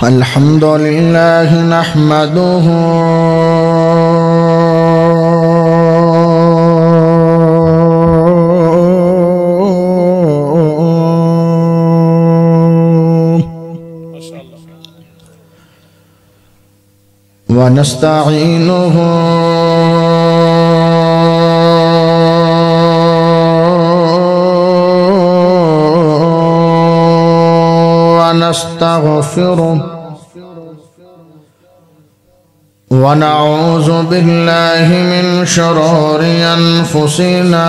الحمد لله نحمده ونستعينه ونستغفره ونعوذ بالله من شرور أنفسنا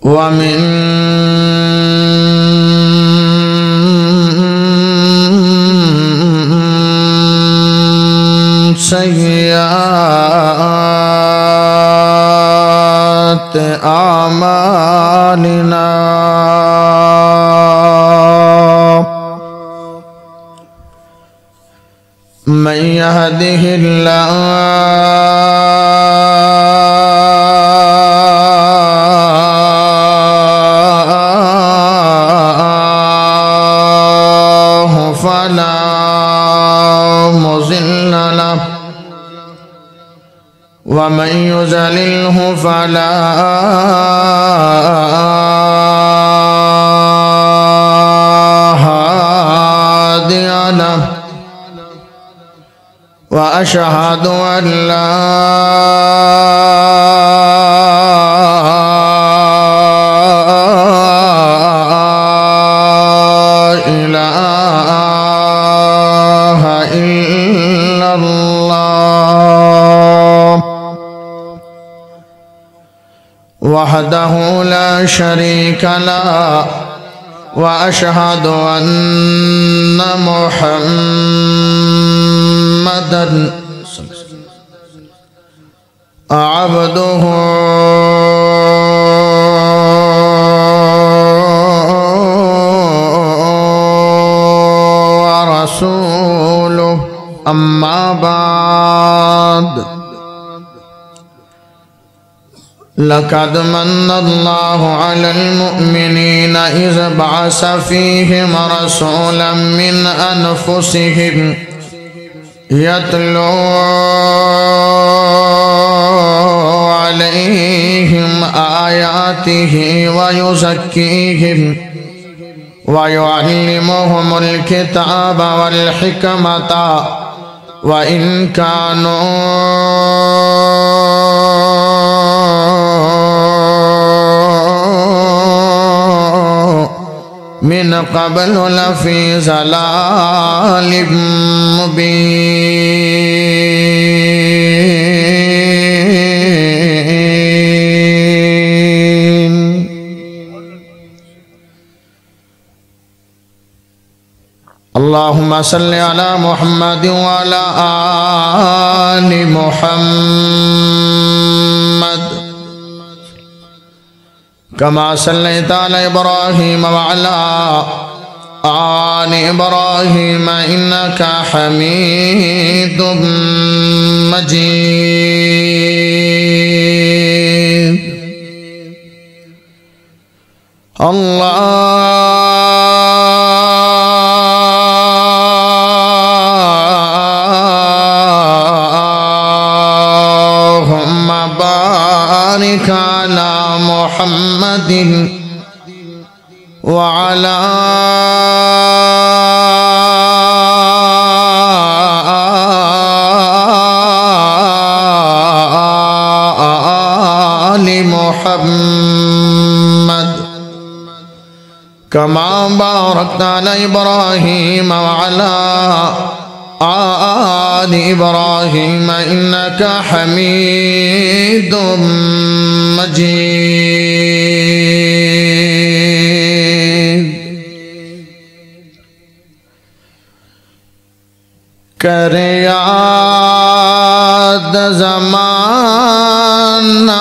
ومن سيئات أعمالنا من يهده الله فلا مضل له ومن يضلله فلا هادي له وأشهد أن لا إله إلا الله وحده لا شريك له وأشهد أن محمدًا عبده ورسوله أما بعد لقد من الله على المؤمنين إذ بعث فيهم رسولا من أنفسهم يتلو عليهم آياته ويزكيهم ويعلمهم الكتاب والحكمة وإن كانوا من قبل لفي ضلال مبين اللهم صل على محمد وعلى آل محمد كما صليت على إبراهيم وعلى آل إبراهيم إنك حميد مجيد اللهم بارك على محمد وعلى آل محمد كما باركت على إبراهيم وعلى آل إبراهيم إنك حميد مجيد کر یاد زمانہ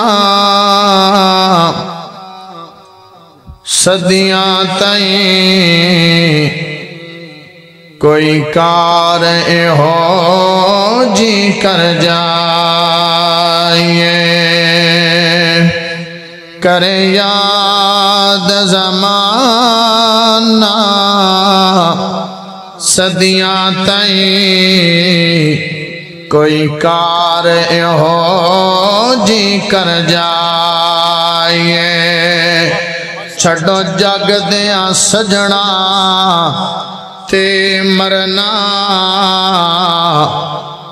صدیاں تئیں کوئی کار ہو جی کر جائیے کرے یاد زمانہ صدیاں تائیں کوئی کار ہو جی کر جائیے چھڑو جگ دیاں سجنا تے مرنا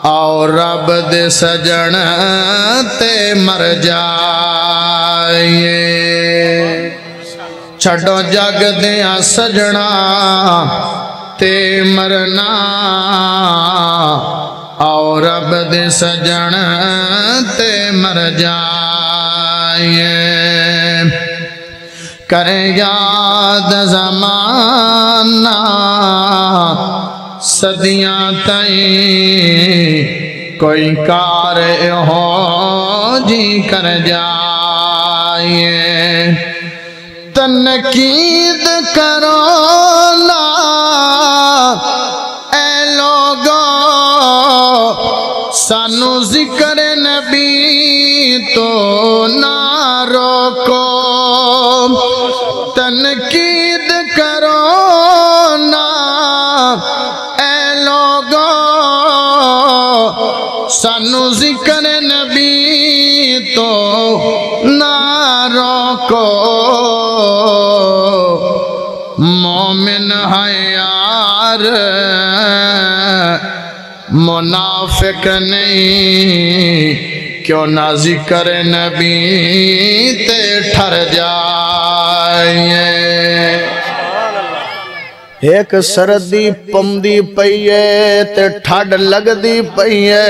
اور رب دے سجن تے مر جائیے چھڑو جگ دیاں سجنا تے مرنا اور رب دے سجن تے مر جائیے کرے یاد زمانہ صدیاں تائیں کوئی کار ہو جی کر جائیے تنقید کرو نا اے لوگو سانو ذکر نبی تو نہ روکو تنقید کرو نا اے لوگو سانو ذکر نبی تو نہ روکو مومن ہے یار منافق نہیں کیوں نہ ذکر نبی تے ٹھر جائیے ایک سردی پمدی پئیے تے ٹھڈ لگدی پئیے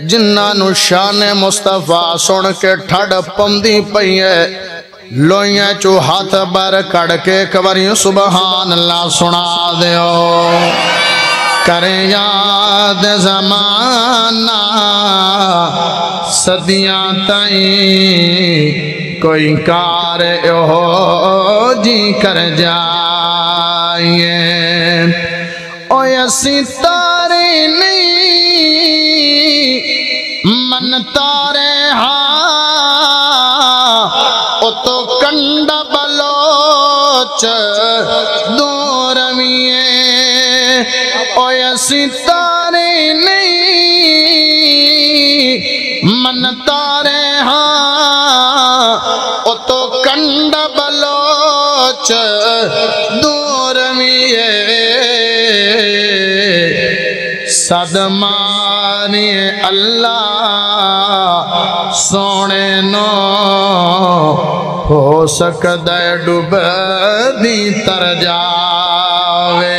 جنہاں نو شان مصطفیٰ سن کے ٹھڈ پمدی پئیے لوئیاں چو ہاتھ بر کڑ کے کبریوں سبحان اللہ سنا دیو کریں یاد زمانہ صدیاں تائیں کوئی کار ہو جی کر جائیے او ایسی تارے نہیں من تارے ہاں او تو کنڈ بلوچ دور میے او ایسی تارے نہیں من تارے ہاں او تو کنڈ بلوچ دور میے صدمانی اللہ سونے نو ہو سکدہ ڈوب دی تر جاوے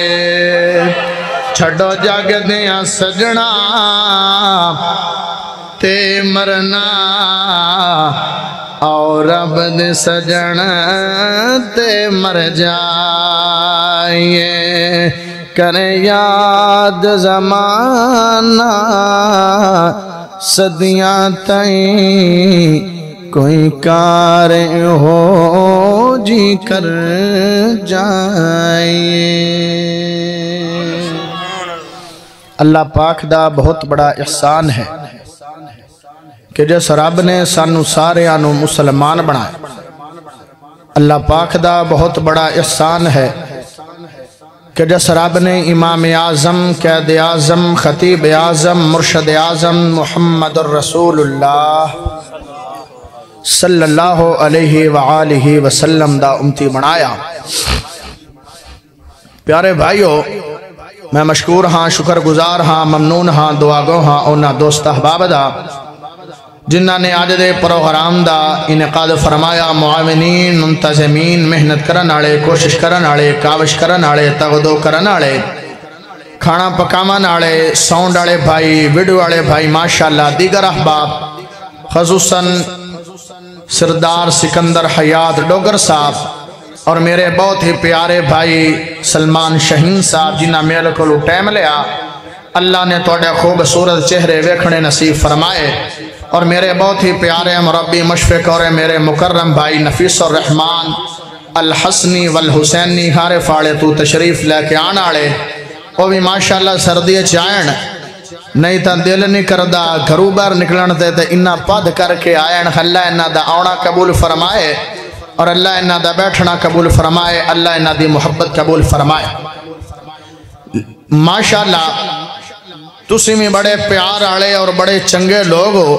چھڑو جگ دیاں سجنا تے مرنا اور رب دے سجن تے مر جائیے کریں یاد زمانہ صدیاں تائیں کوئی کار ہو جی کر جائیے اللہ پاک دا بہت بڑا احسان ہے کہ جس رب نے سانو سارے آنو مسلمان بنائے اللہ پاک دا بہت بڑا احسان ہے کہ جس رب نے امام اعظم قائد اعظم خطیب اعظم مرشد اعظم محمد الرسول اللہ صلی اللہ علیہ وآلہ وسلم دا امتی بنایا پیارے بھائیو میں مشکور ہاں شکر گزار ہاں ممنون ہاں دعا گو ہاں اونا دوست احباب دا جنہ نے آج دے پروگرام دا انعقاد فرمایا معاونین منتظمین محنت کرن آڑے کوشش کرن آڑے کاوش کرن آڑے تغدو کرن آڑے کھانا پکامان آڑے ساؤنڈ آڑے بھائی ویڈیو آڑے بھائی ماشاءاللہ دیگر احباب خصوصاً سردار سکندر حیات ڈوگر صاحب اور میرے بہت ہی پیارے بھائی سلمان شہین صاحب جنہ میرے کو ٹائم لیا اللہ نے توڑے خوبصورت چہرے ویکھنے نصیب فرمائے اور میرے بہت ہی پیارے مربی مشفق اور میرے مکرم بھائی نفیس الرحمن الحسنی والحسینی ہارے فاڑے تو تشریف لے کے آنا آڑے وہ بھی ماشاءاللہ سردی چائن نہیں تا دل نہیں کردا گھروں باہر نکلن تے انہاں پد کر کے آئن اللہ انہاں دا آونا قبول فرمائے اور اللہ انہاں دا بیٹھنا قبول فرمائے اللہ انہاں دی محبت قبول فرمائے ماشاءاللہ تسی میں بڑے پیار آلے اور بڑے چنگے لوگ ہو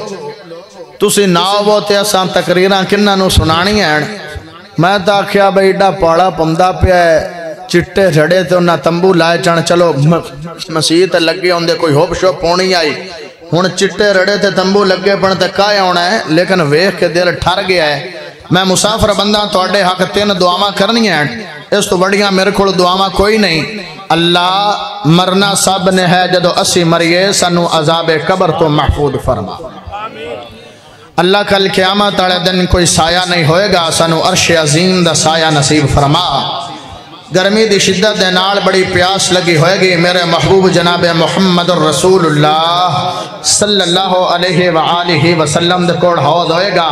تسی ناو وہ تے اساں تقریراں کنہاں نو سنانی ہیں میں تا آکھیا بھئی ایڈا پاڑا پمدا پیا ہے چٹے جھڑے تے انہاں تمبو لائے چان چلو مسیح تے لگے ہوندے کوئی ہوپ شوپ ہونی آئی ہن چٹے رڑے تے تمبو لگے پن تے کائے ہونا ہے لیکن ویکھ کے دل ٹھر گیا ہے میں مسافر بندہ تواڈے حق 3 دعاواں کرنی ہیں اس تو بڑیاں میرے کول دعاواں کوئی نہیں اللہ مرنا سب نے ہے جدو اسی مریے سنو عذاب قبر تو محفوظ فرما اللہ کل قیامت والے دن کوئی سایہ نہیں ہوئے گا سنو عرش عظیم دا سایہ نصیب فرما گرمی دی شدت دے نال بڑی پیاس لگی ہوئے گی میرے محبوب جناب محمد الرسول اللہ صلی اللہ علیہ وآلہ وسلم دے کوڑ حوض ہوئے گا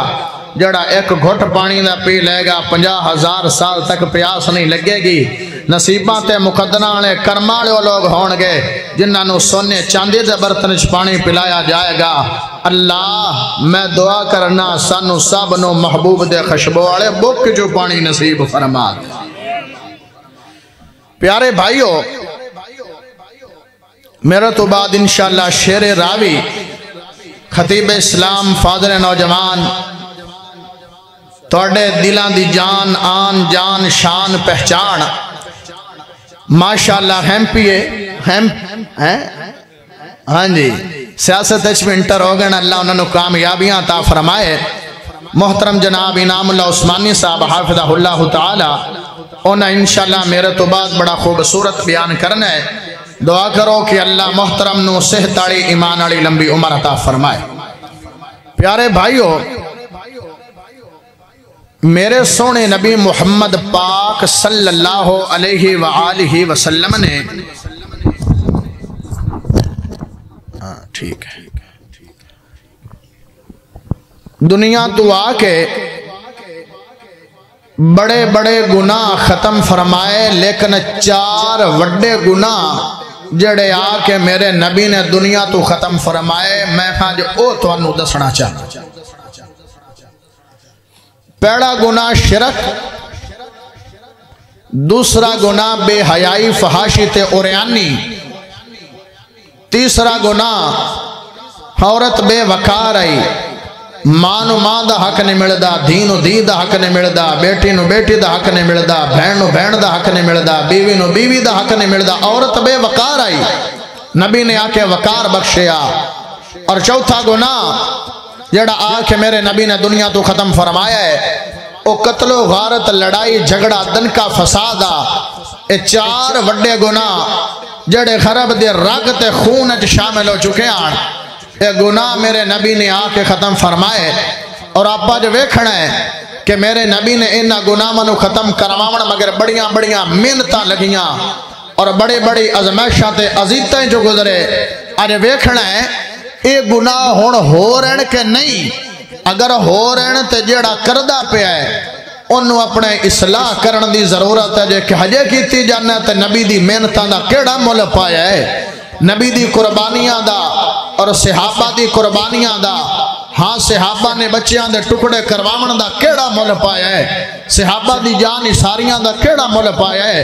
جڑا ایک گھٹ پانی دا پی لے گا 50,000 سال تک پیاس نہیں لگے گی نصیباں تے مقدرہ والے کرماں والے لوگ ہون گے جنہاں نو سونے چاندی دے برتن وچ پانی پلایا جائے گا اللہ میں دعا کرنا سانو سب نو محبوب دے خوشبو والے بک جو پانی نصیب فرما پیارے بھائیو میرے تو بعد انشاءاللہ شیر راوی خطیب اسلام فاضل نوجوان توڑے دلان دی جان آن جان شان پہچان ماشاءاللہ ہم پیئے ہاں جی سیاست میں انٹر ہو گئے اللہ انہوں نے کامیابیاں عطا فرمائے محترم جناب انعام اللہ عثمانی صاحب حافظہ اللہ تعالی انہیں انشاءاللہ میرے تو بعد بڑا خوبصورت بیان کرنا ہے دعا کرو کہ اللہ محترم نو صحت والی ایمان والی لمبی عمر عطا فرمائے پیارے بھائیو میرے سونے نبی محمد پاک صلی اللہ علیہ وآلہ وسلم نے ٹھیک ہے دنیا تو آ کے بڑے بڑے گناہ ختم فرمائے لیکن 4 وڈے گناہ جڑے آ کے میرے نبی نے دنیا تو ختم فرمائے میں جو او تو انہوں دسنا چاہتا پہلا گناہ شرک دوسرا گناہ بے حیائی فحاشی تے اوریانی تیسرا گناہ عورت بے وقار آئی مانو ماں دا حق نہیں ملدا دینو دی دا حق نہیں ملدا بیٹی نو بیٹی دا حق نہیں ملدا بہن نو بہن دا حق نہیں ملدا بیوی نو بیوی دا حق نہیں ملدا عورت بے وقار آئی نبی نے آکے وقار بخشیا اور چوتھا گناہ جڑا آکے میرے نبی نے دنیا تو ختم فرمایا ہے او قتل و غارت لڑائی جھگڑا دن کا فسادا اے 4 وڈے گناہ جڑے خراب دے رگ تے خون اچ شامل ہو چکے ہیں اے گناہ میرے نبی نے آکے ختم فرمائے اور آپ جو ویکھنا ہے کہ میرے نبی نے انہا گناہ منو ختم کروانا مگر بڑیاں بڑیاں محنتاں لگیاں اور بڑی بڑی ازمائشاں تے عزیتیں جو گزرے آج ویکھنا ہے اے گناہ ہون ہو رہن کے نہیں اگر ہو رہن تے جیڑا کردہ پہ ہے انہوں اپنے اصلاح کرن دی ضرورت ہے جے کہ حجے کیتی جانا تے نبی دی محنتاں دا کیڑا مول پایا ہے نبی دی قربانیاں دا اور صحابہ دی قربانیاں دا ہاں صحابہ نے بچیاں دے ٹکڑے کرواون دا کیڑا مول پایا ہے صحابہ دی جان ساریاں دا کیڑا مول پایا ہے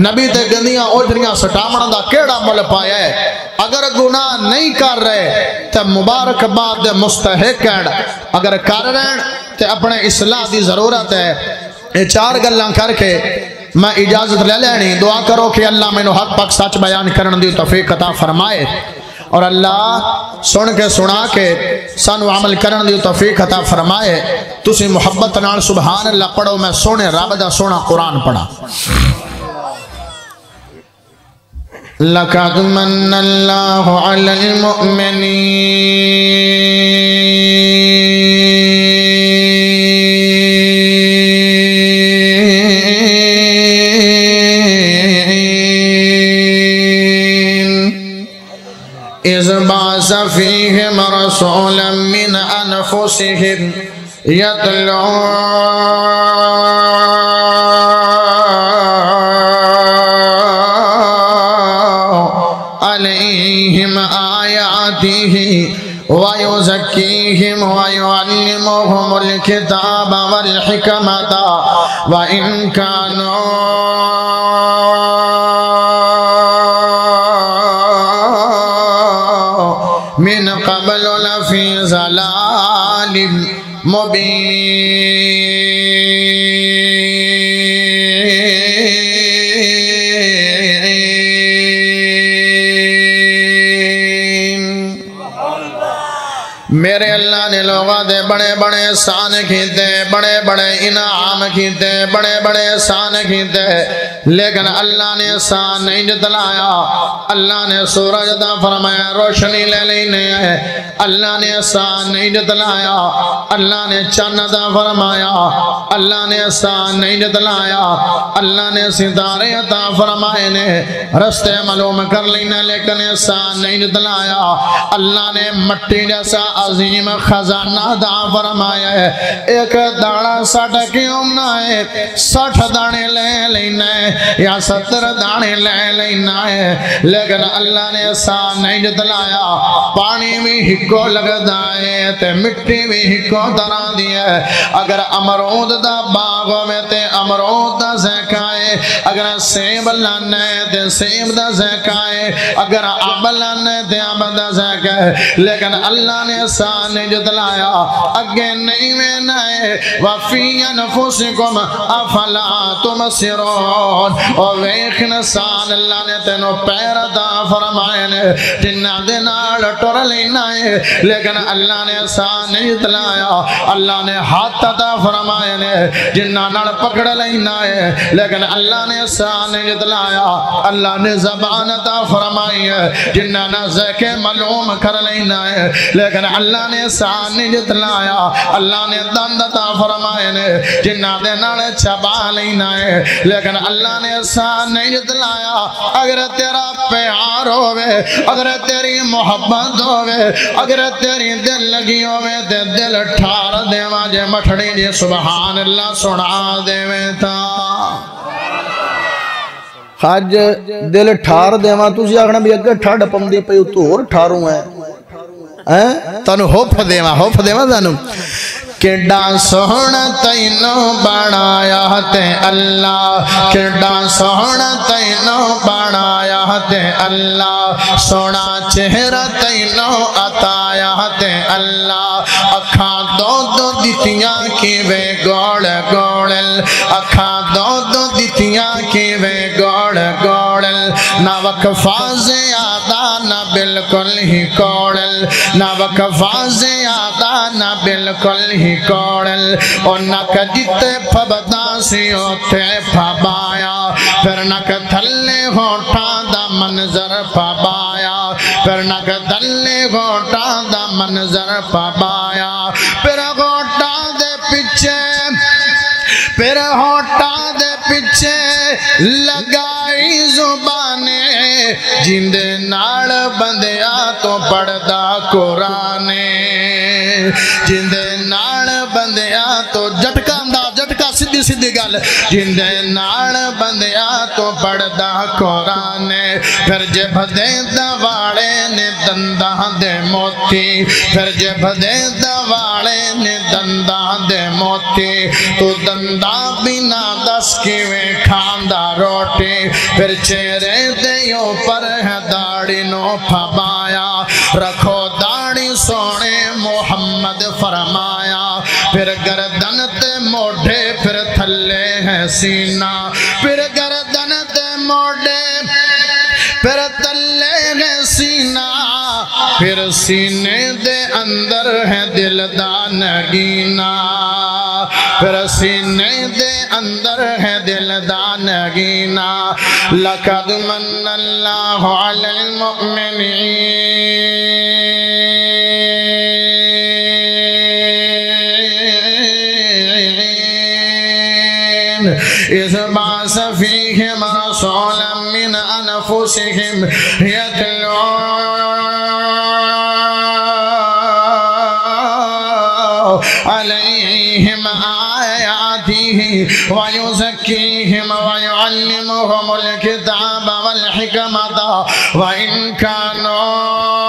نبی تے گندیاں اوجریاں سٹاون دا کیڑا مول پایا ہے اگر گناہ نہیں کر رہے تے مبارک باد دے مستحق ہیں اگر کر رہے تے اپنے اصلاح دی ضرورت ہے یہ 4 گلاں کر کے میں اجازت لے لینی دعا کرو کہ اللہ میں نو حق پاک سچ بیان کرن دی توفیق عطا فرمائے اور اللہ سن کے سنا کے سانو عمل کرن دی توفیق عطا فرمائے تسی محبت نال سبحان اللہ پڑھو میں سونے رب دا سونا قرآن پڑھا لَقَدْ مَنَّ اللَّهُ عَلَى الْمُؤْمِنِينَ إِذْ بَعَثَ فِيهِمْ رَسُولًا مِّنْ أَنفُسِهِمْ يَتْلُو آياته ويزكيهم ويعلمهم الكتاب والحكمة وإن كانوا من قبل لفي ضلال مبين میرے اللہ نے لوگوں دے بڑے بڑے احسان کیتے بڑے بڑے انعام کیتے بڑے بڑے احسان کیتے لیکن اللہ نے احسان نہیں جتلایا اللہ نے سورج دا فرمایا روشنی لے لینے ہے اللہ نے احسان نہیں جتلایا اللہ نے چند دا فرمایا اللہ نے احسان نہیں جتلایا اللہ نے ستارے عطا فرمائے نے رستے معلوم کر لینے لیکن احسان نہیں جتلایا اللہ نے مٹی جیسا عظیم خزانہ دا فرمایا ہے ایک داڑا ساٹھ کیوں نہ ہے 60 دانے لے لینا ہے یا 70 دانے لے لینا ہے لیکن اللہ نے احسان نہیں جتلایا پانی بھی ہکو لگتا ہے تے مٹی بھی ہکو طرح دی ہے اگر امرود دا باغوں میں تے امرود دا زیکائے اگر سیب لانے تے سیب دا زیکائے اگر عب لانے تے عب دا زیکائے لیکن اللہ نے احسان نہیں جتلایا اگے نہیں میں نائے وَفِي أَنفُسِكُمْ أَفَلَا تُبْصِرُونَ اور ویخ نسان اللہ نے تینو پیر عطا فرمائے نے جنہ دے نال ٹر لینا ہے لیکن اللہ نے احسان نہیں جتلایا اللہ نے ہاتھ عطا فرمائے نے جنہ نال پکڑ لینا ہے لیکن اللہ نے احسان نہیں جتلایا اللہ نے زبان عطا فرمائی ہے جنہ نہ ذکر معلوم کر لینا ہے لیکن اللہ نے احسان نہیں جتلایا اللہ نے دند عطا فرمائے نے جنہ دے نال چبا لینا ہے لیکن اللہ نے احسان نہیں جتلایا اگر تیرا پیار ہوئے اگر تیری محبت ہوئے اگر تیری دل لگی ہوئے تے دل ٹھار دے واجے مٹھڑی جی سبحان اللہ سنا دے میں تھا خاج دل ٹھار دے ماں تُسی آگنا بھی اگر ٹھاڑ پم دی پہ تو اور ٹھاروں ہے تانو ہوپ دے ماں تانو کڈا سونا تینو بنایا تے اللہ کڈا سونا تینو بنایا تے اللہ سونا چہرہ تینو عطایا تے اللہ اکھاں دو دتیاں کی وے گوڑ گوڑل اکھاں دو دتیاں کی وے گوڑ گوڑل نہ وقفہ زیادہ نہ بالکل ہی کوڑل نہ وقفہ زیادہ نہ بالکل ہی کوڑل اور نک جتے پھبدا سی ہوتے پھبایا پھر نک تھلے ہوٹاں دا منظر پھبایا پھر نک تھلے ہوٹاں دا منظر پھبایا پھر ہوٹاں دے پیچھے پھر ہوٹاں دے پیچھے لگائی زبانے جندے ناڑ بندیا تو پڑھدا قرآن جندے ناڑ بندیا تو جھٹکا سدھی سدھی گل جندے ناڑ بندیا تو پڑھدا قرآن پھر جے بھدے دواڑے نے دنداں دے موتی پھر جے بھدے دواڑے نے دنداں دے موتی تو دنداں بنا دس کیویں کھاندا روٹی پھر چہرے دے اوپر ہے داڑھی نو پھبایا رکھو داڑھی سونے محمد فرمایا پھر گردن تے موڑے پھر تھلے ہے سینہ پھر گردن تے موڑے پھر تھلے ہے سینہ پھر سینے دے اندر ہے دل دا نگینہ پھر سینے دے اندر ہے دل دا نگینہ لقد من اللہ علی المؤمنین اذ بعث فیہم رسولا من انفسہم یتلو علیہم آیاتہ ویزکیہم ویعلمہم الکتاب والحکمت وإن كانوا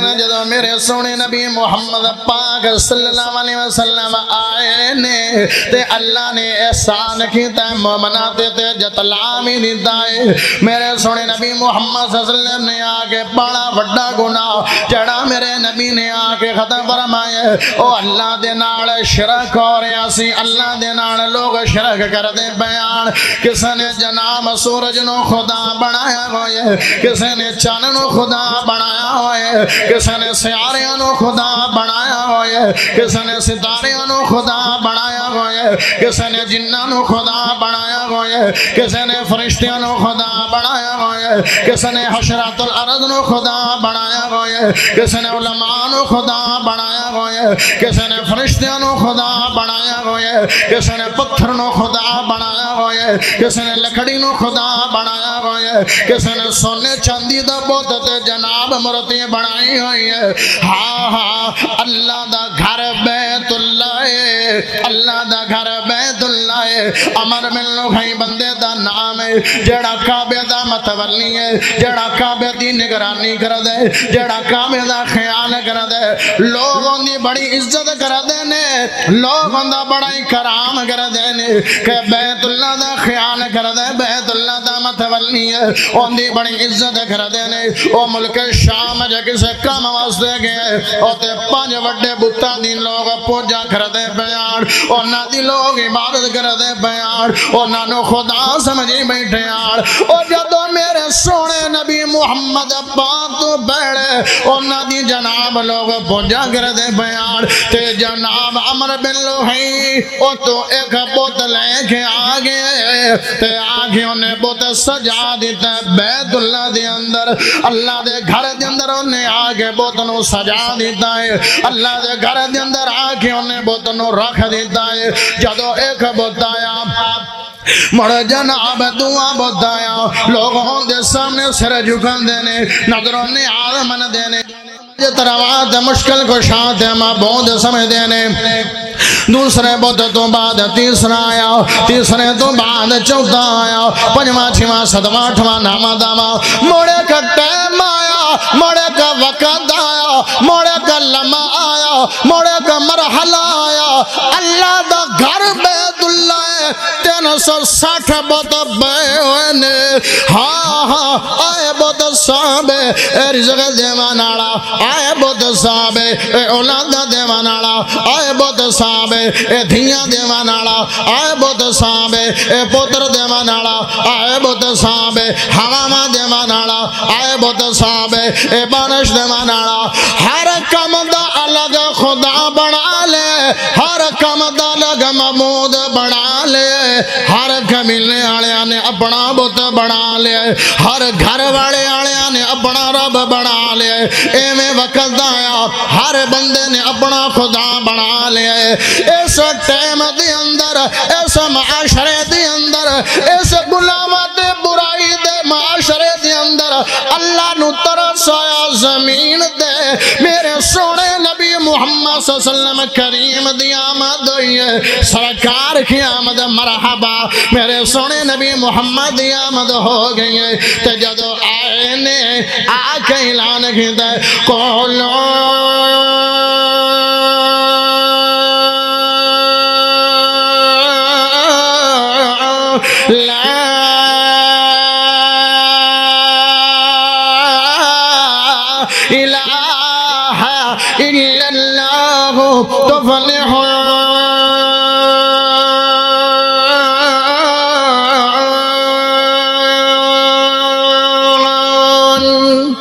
لیکن جدو میرے سونے نبی محمد پاک صلی اللہ علیہ وسلم آئے نے تے اللہ نے احسان کیتا ہے مومنات تے جتلامی دیتا ہے میرے سونے نبی محمد صلی اللہ علیہ وسلم نے آکے بڑا وڈا گناہ جڑا میرے نبی نے آکے ختم فرمائے او اللہ دے نال شرک ہو رہا سی اللہ دے نال لوگ شرک کر دے بیان کس نے جناب سورج نو خدا بنایا ہوئے کس نے چاند نو خدا بنایا ہوئے کس نے سیاریاں نو خدا بنایا ہوئے کس نے ستاریاں نو خدا بنایا ہوئے کس نے جنہ نو خدا بنایا ہوئے کس نے فرشتیاں نو خدا بنایا ہوئے کس نے حشرات الارض نو خدا بنایا ہوئے کس نے علماء نو خدا بنایا ہوئے کس نے فرشتیاں نو خدا بنایا ہوئے کس نے پتھر نو خدا بنایا ہوئے کس نے لکڑی نو خدا بنایا ہوئے کس نے سونے چاندی دا بت تے جناب مورتی بنائی ہوئی ہے ہاں ہاں اللہ دا گھر بیت اللہ ہے اللہ دا گھر بیت اللہ ہے امر ملو بھائی بندے دا نام ہے جڑا کعبے دا متولی ہے جڑا کعبے دی نگرانی کر دے جڑا کعبے دا خیال کر دے لوگوں دی بڑی عزت کر دے نے لوگوں دا بڑا کرام کر دے نے کہ بیت اللہ دا خیال کر دے بیت اللہ دا متولی ہے ان دی بڑی عزت کر دے نے او ملک شام جا کسے کام واسطے گئے او تے 5 وڈے بتاں دی لوگ پوجا کر دے بیان اونا دی لوگ عبادت کر دے بیان اونا نو خدا سمجھی بیٹھے آن او جدو میرے سونے نبی محمد پاک تو بیڑے اونا دی جناب لوگ پوجا کر دے بیان تے جناب عمر بن لوحی او تو ایک بوت لے کے آگے تے آگے انہیں بوت سجا دیتا ہے بیت اللہ دے اندر اللہ دے گھر دے اندر انہیں آگے بوت نو سجا دیتا ہے اللہ دے گھر دے اندر آگے انہیں بوت نو رکھ دیتا ہے جدو ایک بوت آیا مڑ جناب دعا بتایا لوگوں دے سامنے سر جھکن دینے نظروں نے آدمن دینے تروات مشکل کو شاعت معبود سمجھ دینے دوسرے بت تو بعد تیسرا آیا تیسرے تو بعد چوتھا آیا پنجواں چھواں ستواں آٹھواں نامہ داواں موڑے کا ٹائم آیا موڑے کا وقت آیا موڑے کا لمحہ آیا موڑے کا مرحلہ آیا اللہ دا گھر بیت اللہ ہے 360 بت بے ہوئے نے ہاں ہاں آئے بت صحابے اے رزق دیوانالا آئے بت صحابے اے اولاد دیوانالا آئے بت صحابے اے دھیاں دیوانالا آئے بت صحابے اے پتر دیوانالا آئے بت صحابے حواما دیوانالا آئے بت صحابے اے بارش دیوانالا ہر کم دا الگ خدا بنا لے ہر کم دا الگ معبود بنا لے ہر قبیلے والے نے اپنا بت بنا لے ہر گھر والے نے اپنا رب بنا لے ایویں وقت آیا ہر بندے نے اپنا خدا بنا لے اس ٹائم دے اندر اس معاشرے دے اندر اس غلامت برائی دے معاشرے دے اندر اللہ نو ترس آیا زمین دے میرے سونے نبی محمد صلی اللہ علیہ وسلم کریم دی آمد ہوئی ہے سرکار کی آمد مرحبا میرے سونے نبی محمد دی آمد ہو گئی ہے تے جدو آئے نے آکے اعلان کیتا ہے قولو لا الہ الا اللہ تفلحون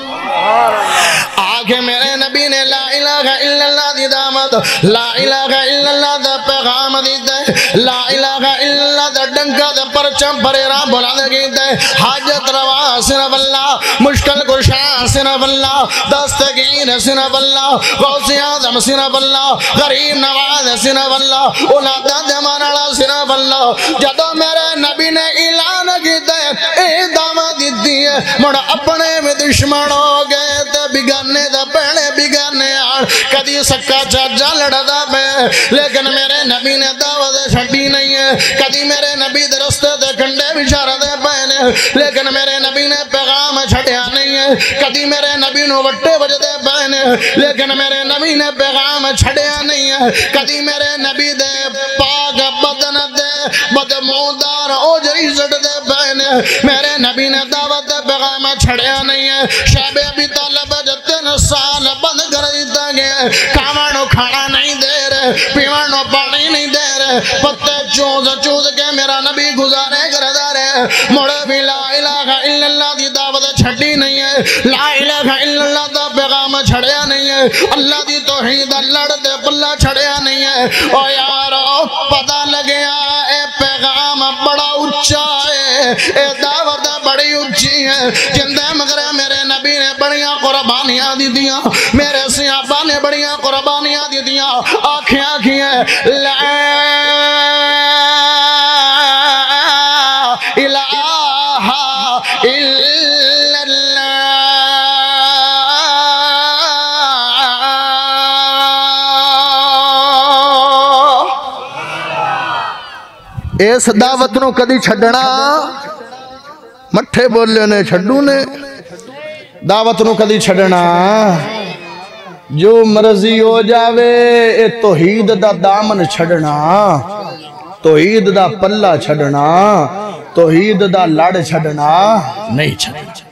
آگے میرے نبی نے لا الہ الا اللہ دی دامت لا الہ الا اللہ دا پیغام دیتا ہے لا الہ الا اللہ دا ڈنکا دا پرچم پریرا بلند کیتا ہے حاجت روا صرف اللہ مشکل کشا صرف اللہ دستگیر صرف اللہ غوث اعظم صرف اللہ غریب نواز صرف اللہ اولاد دیوانالا صرف اللہ جدو میرے نبی نے اعلان کیتا ہے اے دامت دیتی ہے مڑ اپنے میں دشمن ہو گئے تے بگانے دا پہلے بگانے آر کدی سکا چاچا لڑا دا پہ لیکن میرے نبی نے دعوت چھٹی نہیں ہے کدی میرے نبی درستے دے کنڈے بچارہ دے پہنے لیکن میرے نبی نے پیغام چھٹیا نہیں ہے کدی میرے نبی نو وٹے وجدے پہنے لیکن میرے نبی نے پیغام چھڑیا نہیں ہے کدی میرے نبی دے پاک بدن دے بدمودار اوجری زڑ دے پہنے میرے نبی نے دعوت دے پیغام چھڑیا نہیں ہے شعب ابی طالب جتن سال بند کر دیتا گیا کھاوانو کھانا نہیں دے رہے پیوانو پانی نہیں دے رہے پتے چوز چوز کے میرا نبی گزارے کردہ رہے مڑے بھی لا الہ الا اللہ دی دعوت چھڑی نہیں ہے لا الہ الا اللہ دا پیغام چھڑیا نہیں ہے اللہ دی توحید لڑ دے پلہ چھڑیا نہیں ہے او یارو پتہ لگیا اے پیغام بڑا اچھا ہے اے دعوت بڑی اچھی ہے جندے مگر میرے نبی نے بڑیاں قربانیاں دی دیاں میرے صحابہ نے بڑیاں قربانیاں دی دیاں آنکھیں آنکھیں لا الہ الا اللہ اس دعوت نو کدی چھڑنا مٹھے بولے نے چھڑو نے دعوت نو کدی چھڑنا جو مرضی ہو جاوے اے توحید دا دامن چھڑنا توحید دا پلہ چھڑنا توحید دا لڑ چھڑنا نہیں چھڑنا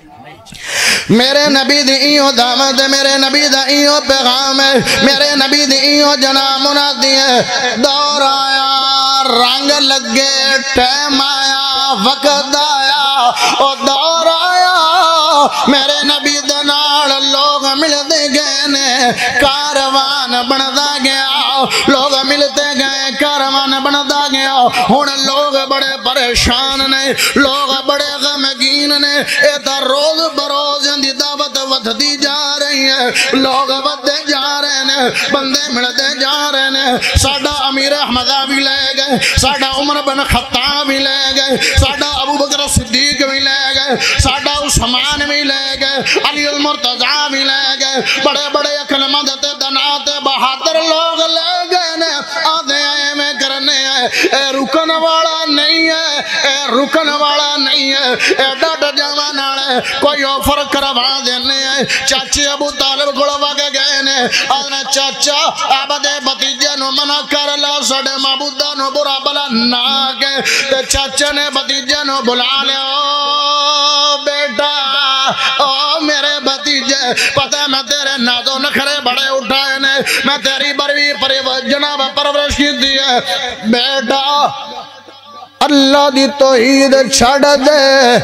میرے نبی دی ایو دعوت ہے میرے نبی دا ایو پیغام ہے میرے نبی دی ایو جناب منادی ہے دور آیا رنگ لگے ٹیم آیا وقت آیا او دور آیا میرے نبی دنال لوگ ملتے گئے نے کاروان بندا گیا لوگ ملتے گئے کاروان بندا گیا ہن لوگ بڑے پریشان نے لوگ بڑے غمگین نے اے تا روز بروز دی دعوت ودھدی جا رہی ہے لوگ ودھے جا رہے ہیں بندے ملتے جا رہے ہیں ساڈا امیر احمدہ بھی لے گئے ساڈا عمر بن خطاب بھی لے گئے ساڈا ابو بکر صدیق بھی لے گئے ساڈا عثمان بھی لے گئے علی المرتضیٰ بھی لے گئے بڑے بڑے عقلمند تے دنات بہادر لوگ لے گئے نے آدھے آئے میں کرنے ہیں اے رکن والا نہیں ہے اے رکن والا نہیں ہے اے ڈاٹ جوان آنے کوئی آفر کروا دینے ہیں چاچی ابو طالب گڑوا کے گئے نے آدھنے چاچا آبادے بتیجے نو منع کر لا سڑے معبودہ نو برا بلا نہ آگے تے چاچا نے بتیجے نو بلا لے او بیٹا او میرے بتیجے پتہ میں تیرے نازو نکھرے بڑے اٹھائے نے میں تیری بروی جناب پرورش کی دیئے بیٹا اللہ دی توحید چھڑ دے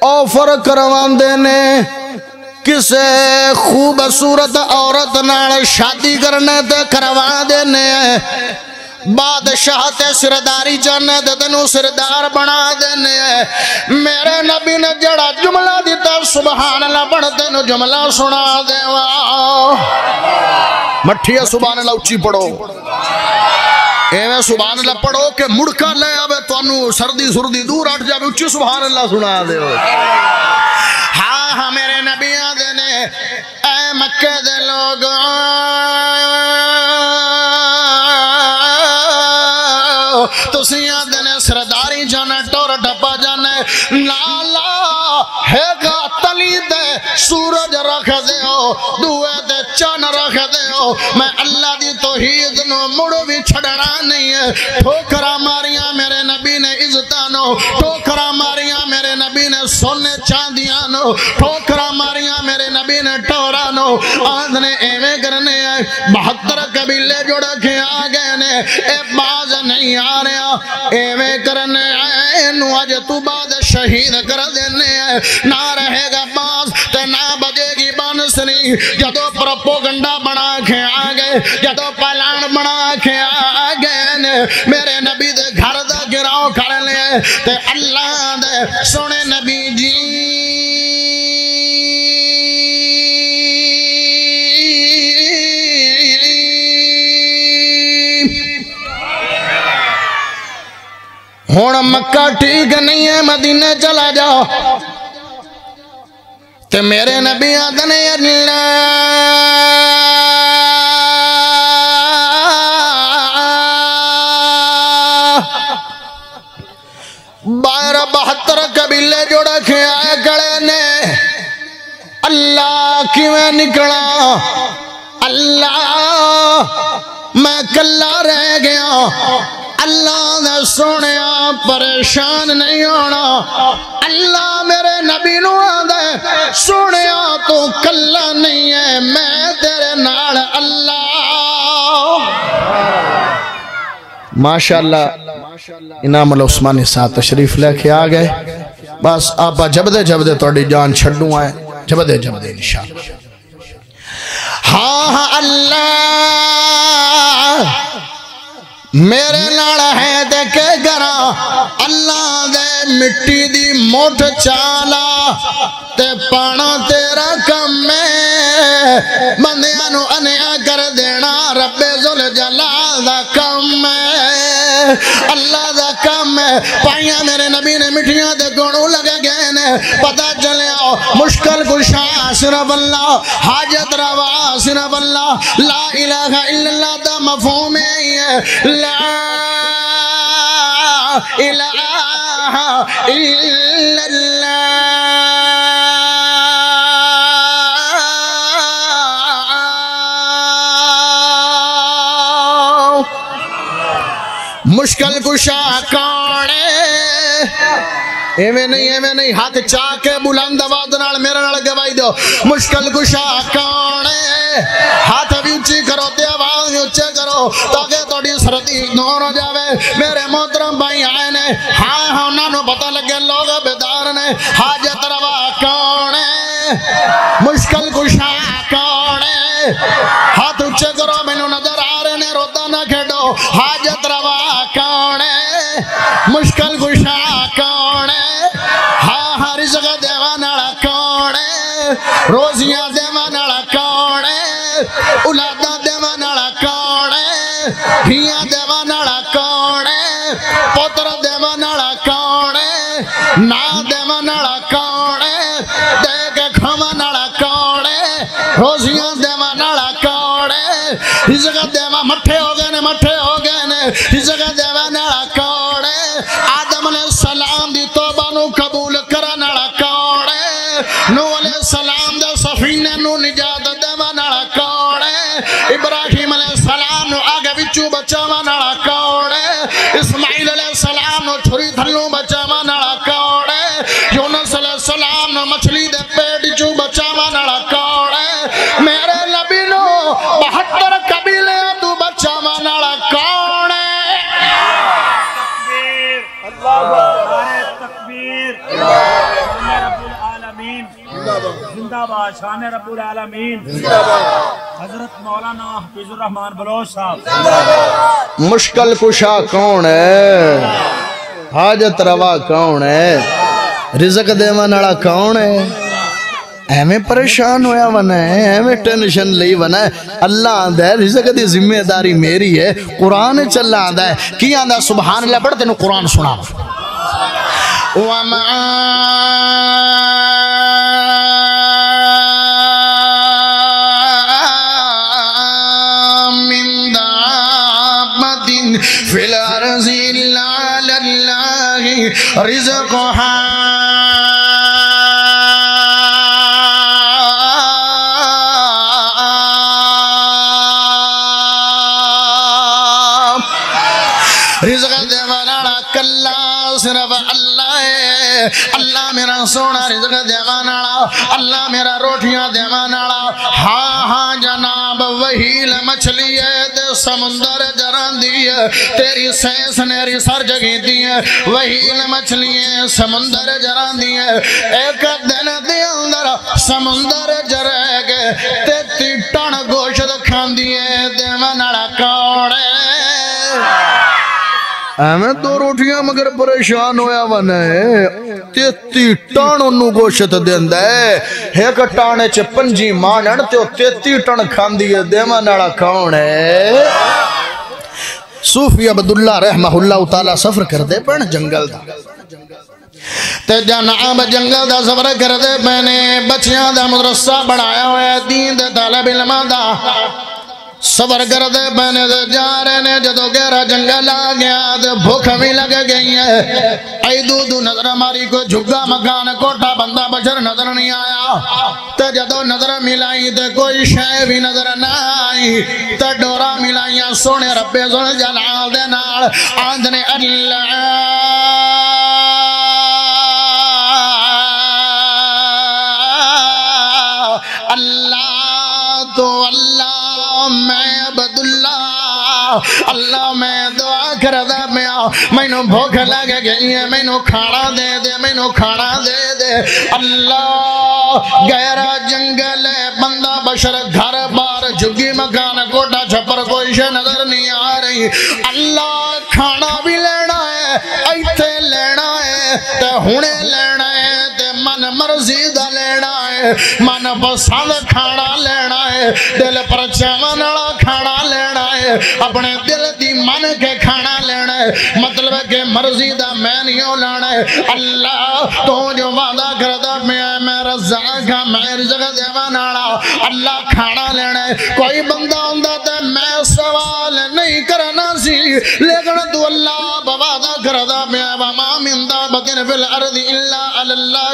آفر کروان دینے کسے خوبصورت عورت نال شادی کرنے تے کروان دینے بادشاہ تے سرداری جانے تے تنو سردار بنا دینے میرے نبی نے جڑا جملہ دیتا سبحان اللہ بڑھ تنو جملہ سنا دے مٹھیا سبحان اللہ اچھی پڑھو ایویں سبحان اللہ پڑھو کہ مڑکا لے آوے تو انو سردی سردی دور اٹھ جاوے اچھی سبحان اللہ سنا دے ہاں ہاں میرے نبی آدھے نے اے مکہ دے لوگ تو سیاں دینے سرداری جانے ٹور ڈپا جانے لالا ہے گا تلی دے سورج رکھ دے ہو دوے دے چان رکھ دے ہو میں اللہ دی توحید نو مڑو بھی چھڑنا نہیں ہے ٹھوکرا ماریاں میرے نبی نے عزتانو ٹھوکرا ماریاں میرے نبی نے سونے چاندیانو ٹھوکرا ماریاں میرے نبی نے ٹورانو آدھنے ایویں کرنے آئے 72 قبیلے جوڑا کے آگئے نے اے باز نہیں آ رہا ایویں کرنے آئے نو آج تو بعد شہید کر دینے آئے نہ رہے گا باز تے نہ بجے گی بانسنی جدو پروپوگنڈا بنا کے آگئے جدو پلان بنا کے آگئے نے میرے نبی دے گھر دا گراؤ کر لے تے اللہ دے سونے نبی جی ہون مکہ ٹھیک نہیں ہے مدینہ چلا جاؤ تے میرے نبی آدھنے اللہ باہر 72 قبیلے جوڑا کھے آئے گڑے نے کیویں نکلا اللہ میں کلا رہ گیا اللہ نے سنیا پریشان نہیں ہونا اللہ میرے نبی نو آدھے سنیا تو کلا نہیں ہے میں تیرے نال اللہ ماشاءاللہ انعام العثمانی صاحب تشریف لے کے آ گئے بس آپ جبدے جبدے توڑی جان چھڑوں آئے جبدے جبدے انشاءاللہ ہاں اللہ میرے لڑا ہے دے کے گرا اللہ دے مٹی دی موٹ چالا تے پانا تیرا کم میں بندیانو انیا کر دینا رب ذوالجلال دا کم میں اللہ دا کم ہے پائیاں میرے نبی نے مٹھیاں دے گوڑوں لگے گئے نے پتہ چلے آؤ مشکل کشا صرف اللہ حاجت روا صرف اللہ لا الہ الا اللہ دا مفہوم ہے لا الہ الا اللہ مشکل کشا کون ہے ایویں نہیں ہاتھ چاہ کے بلند آواز نال میرے نال گواہی دو مشکل کشا کون ہے ہاتھ بھی اونچی کرو تے آواز بھی اونچے کرو تاکہ تھوڑی سردی دور ہو جاوے میرے محترم بھائی آئے نے ہاں انہاں نوں پتہ لگے لوگ بیدار نے حاجت روا کون ہے مشکل کشا کون ہے ہاتھ اونچے کرو مینوں نظر آ رہے نے روتا نہ کھیڈو حاجت روا کون ہے مشکل کشا کون ہے ہاں رزق دیوان والا کون ہے روزیاں دیوان والا کون ہے اولاداں دیوان والا کون ہے دھیاں دیوان والا کون ہے پتر دیوان والا کون ہے نا دیوان والا کون ہے دے کے کھوان والا کون ہے روزیاں دیوان والا کون ہے رزق دیوان مٹھے ہو گئے نے رزق دیوان والا کون ہے آدم علیہ السلام دی توبہ نو قبول کرن والا کون ہے نوح علیہ السلام دے سفینے نو نجات دیوان والا کون ہے ابراہیم علیہ السلام نو آگے وچوں بچاون والا کون ہے اسماعیل علیہ السلام نو چھری تھلوں بچاون والا کون ہے یونس علیہ السلام نو مچھلی دے پیٹ چوں بچاون والا کون ہے میرے نبی نو 72 قبیلے تو بچاون والا کون ہے تکبیر رب العالمین زندہ باد شان رب العالمین حضرت مولانا حفیظ الرحمان بلوچ صاحب مشکل کشا کون ہے حاجت روا کون ہے رزق دیوان والا کون ہے ایویں پریشان ہویا ونا ہے ایویں ٹینشن لئی ونا ہے اللہ آندہ ہے رزق دی ذمہ داری میری ہے قرآن چل آندہ ہے کی آندہ سبحان اللہ پڑھ تینوں قرآن سنا وَمَا مِن دَابَّةٍ فِي الْأَرْضِ إِلَّا عَلَى اللَّهِ رِزْقُهَا رزق دیوان والا کلا صرف اللہ ہے اللہ میرا سونا رزق دیوان والا اللہ میرا روٹیاں دیوان والا ہاں جناب وہیل مچھلی ہے تے سمندر جران دی ہے تیری سینس نیری سر جگی دی ہے وہیل مچھلی ہے سمندر جران دی ہے ایک دن دی اندر سمندر جرے گے تے ٹن گوشت کھان دی ہے دیوان والا کون ہے میں دو روٹیاں مگر پریشان ہویا ونا ہے 33 ٹن انہوں گوشت دیندہ ہے ایک ٹانے چے 5 مانن تے 33 ٹن کھان دیئے دیمان ناڑا کون ہے صوفی عبداللہ رحمہ اللہ تعالیٰ سفر کر دے پڑھن جنگل دا تے جناب جنگل دا سفر کر دے پہنے بچیاں دا مدرسہ بڑھایا ہویا دین دے طالب علمہ دا سفر کردے پہنے دے جا رہے نے جدو گہرا جنگل آ گیا تے بھوک بھی لگ گئی ہے ائی دو نظر ہماری کوئی جھگا مکان کوٹا بندہ بشر نظر نہیں آیا تے جدو نظر ملائی تے کوئی شے بھی نظر نہ آئی تے ڈورا ملائیاں سونے رب ذل جلال دے نال آندنے اللہ تو اللہ میں عبداللہ اللہ میں دعا کردہ میں میں نو بھوک لگ گئی ہے میں نو کھانا دے دے میں نو کھانا دے دے اللہ گہرا جنگل ہے بندہ بشر گھر بار جھگی مکان کوٹا چھپر کوئی شے نظر نہیں آ رہی اللہ کھانا بھی لینا ہے ایتھے لینا ہے تے ہونے لینا ہے من مرضی دا لینا ہے من پسند کھانا لینا ہے دل پر چمنڑا کھانا لینا ہے اپنے دل دی من کے کھانا لینا ہے مطلب ہے کہ مرضی دا میں نہیں لانا ہے اللہ تو جو وعدہ کردہ میں رزاق ہاں میں رزق دیوانانا اللہ کھانا لینا ہے کوئی بندہ ہوندہ تے میں سوال نہیں کرنا سی لیکن تو اللہ بوعدہ کردہ میں وما من دابتن فی الارض الا اللہ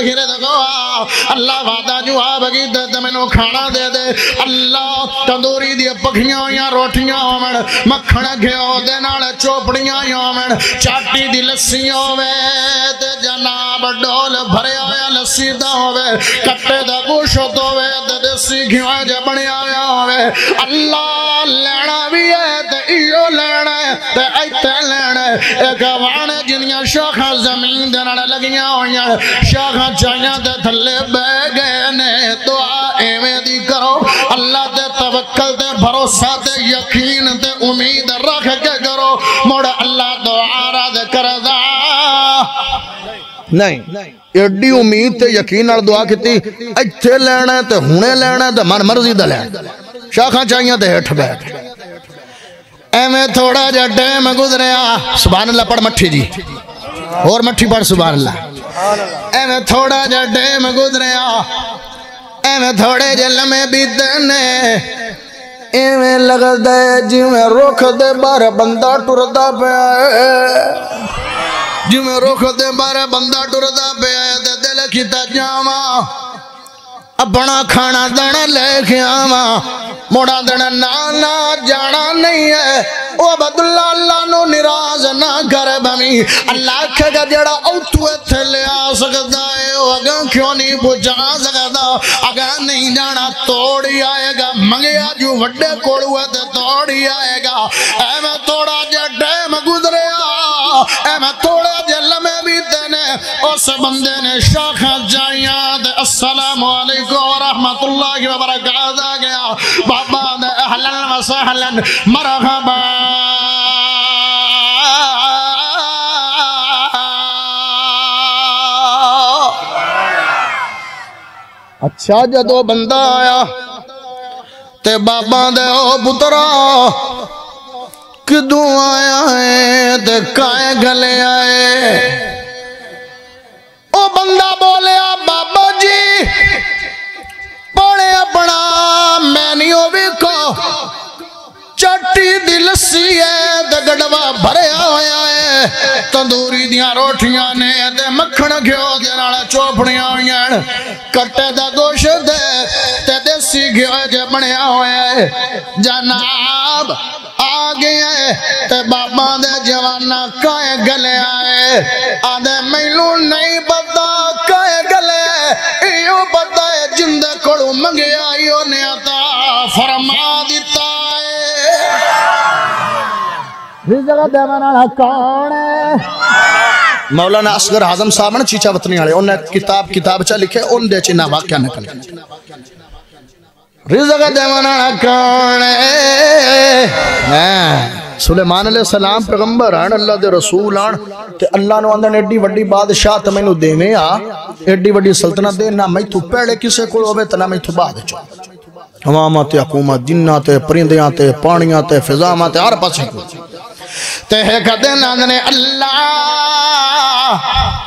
اللہ وعدہ جواب کی دے میں نو کھانا دے دے اللہ تندوری دی پکھیاں یا روٹیاں ہومن مکھن گھیو دے نال چوپڑیاں ہومن چاٹی دی لسیاں ہوئے تے جناب ڈول بھرے ہوئے لسی دا ہوئے کٹے دا گوشت ہوئے تے دیسی گھیویں جے بنیا ہوئے اللہ لینا بھی ہے تے ایو لینا ہے تے ایتے لینا ہے ایک وانے جنیاں شاخہ زمین دے نال لگیاں ہوئیاں شاخہ چاہیاں تے تھلے بے گئے نے دعا ایویں دی کرو اللہ تے توکل تے بھروسہ تے یقین تے امید رکھ کے کرو موڑ اللہ دعا راد کردہ نہیں ایڈی امید تے یقین نال دعا کیتی ایتھے لینا ہے تے ہونے لینا ہے تے من مرضی دا لینا شاخاں چاہیاں تے ہٹھ بیٹھ ایویں تھوڑا جا ٹائم گزریا سبحان اللہ پڑھ مٹھی جی اور مٹھی پڑھ سبحان اللہ ایویں تھوڑا جا ٹائم گزریا ایویں تھوڑے جے لمحے بیتنے ایویں لگدا ہے جویں رخ دے بار بندہ ٹردا پیا جویں رخ دے بار بندہ ٹردا پیا تے دل کیتا جاواں اپنا کھانا دانا لے کے آواں موڑا دانا نانا جانا نہیں ہے او عبداللہ اللہ نو نراز نہ کر بمی اللہ کہے گا جڑا اوتوے تھے لے آ سکتا ہے او اگاں کیوں نہیں پہنچا سکتا اگاں نہیں جانا توڑی آئے گا منگیا جو وڈے کوڑوے تے توڑی آئے گا اے میں توڑا جا ٹائم گزریا اے میں توڑا جا لمحے بھی دینے اس بندے نے شاخہ جائیاں دے السلام علیکم ورحمت اللہ وبرکاتہ گیا بابا دے اہلن و سہلن مرحبا اچھا جدو بندہ آیا تے بابا دے او پترا کدوں آیا ہے تے کائے گلے آئے او بندہ بولیا بابا جی پڑے اپنا میں نہیں ہوئی کو چٹی دی لسی ہے تے گڑوا بھریا ہویا ہے تندوری دیاں روٹیاں نے تے مکھن گھیو دے نال چوپڑیاں ہویاں کٹے دا گوشت دے تے دیسی گھیو جے بنیا ہویا ہے جناب آگے آئے تے بابا دے جوانا کائے گلے آئے آدھے مینوں نہیں پتا کائے گلے ایو پتا ہے جندے کڑو منگے آئیو نے عطا فرما دیتا ہے رزق دیوانا کون ہے مولانا اصغر اعظم صاحب نے چیچا وطنی آلے انہیں کتاب چاہ لکھے ان دے چنہ واقعہ نکل رزق دیوانا کون ہے سلیمان علیہ السلام پیغمبر آن اللہ دے رسول آن تے اللہ نو اندر ایڈی وڈی بادشاہ تے میں نو دے میں ایڈی وڈی سلطنت دے نہ میں تو پہلے کسے کو ہوئے تے نہ میں تو بعد چو حکومت حکومت جنات پرندیاں پانیاں فضامات ہر پاسے کو تے ایک دن آدھنے اللہ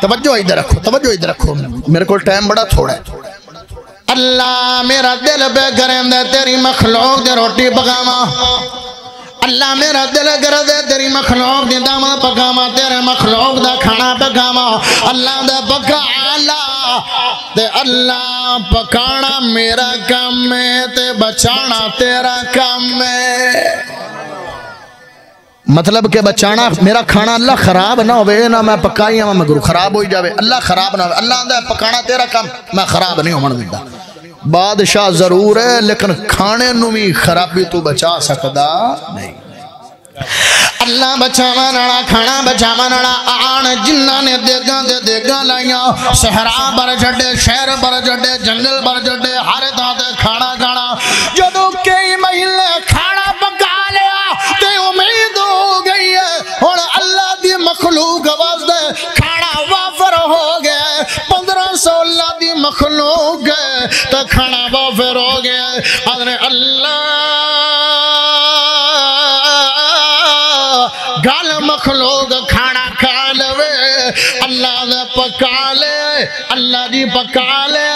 توجہ ادھر رکھو میرے کو ٹائم بڑا تھوڑا ہے اللہ میرا دل بے کریں دے تیری مخلوق دے روٹی پکاما، اللہ میرا دل کر دے تیری مخلوق دی دامت پکاما، تیرے مخلوق دا کھانا پکاما، اللہ دے پکالا تے اللہ پکانا میرا کام ہے تے بچانا تیرا کام ہے۔ مطلب کہ بچانا میرا کھانا اللہ خراب نہ ہوئے نہ میں پکائی ہوں مگر خراب ہوئی جاوے، اللہ خراب نہ ہوئے، اللہ دے پکانا تیرا کام میں خراب نہیں ہوں دیتا۔ بادشاہ ضرور ہے لیکن کھانے نو بھی خرابی تو بچا سکدا نہیں۔ اللہ بچاوا نڑا کھانا بچاوا نڑا آن جنہ نے دیگاں دے دیگاں لائیاں، صحرا بر جڑے شہر بر جڑے جنگل بر جڑے ہر تھاں تے کھانا کھانا، جدوں کئی مہینے کھانا پکا لیا تے امید ہو گئی ہے ہن اللہ دی مخلوق واسطے کھانا وافر ہو گیا ہے، 1500 اللہ دی مخلوق ہے تو کھانا وافر ہو گیا ہے۔ حضرت اللہ گل مخلوق کھانا کھا لوے، اللہ دے پکا لے، اللہ دی پکا لے،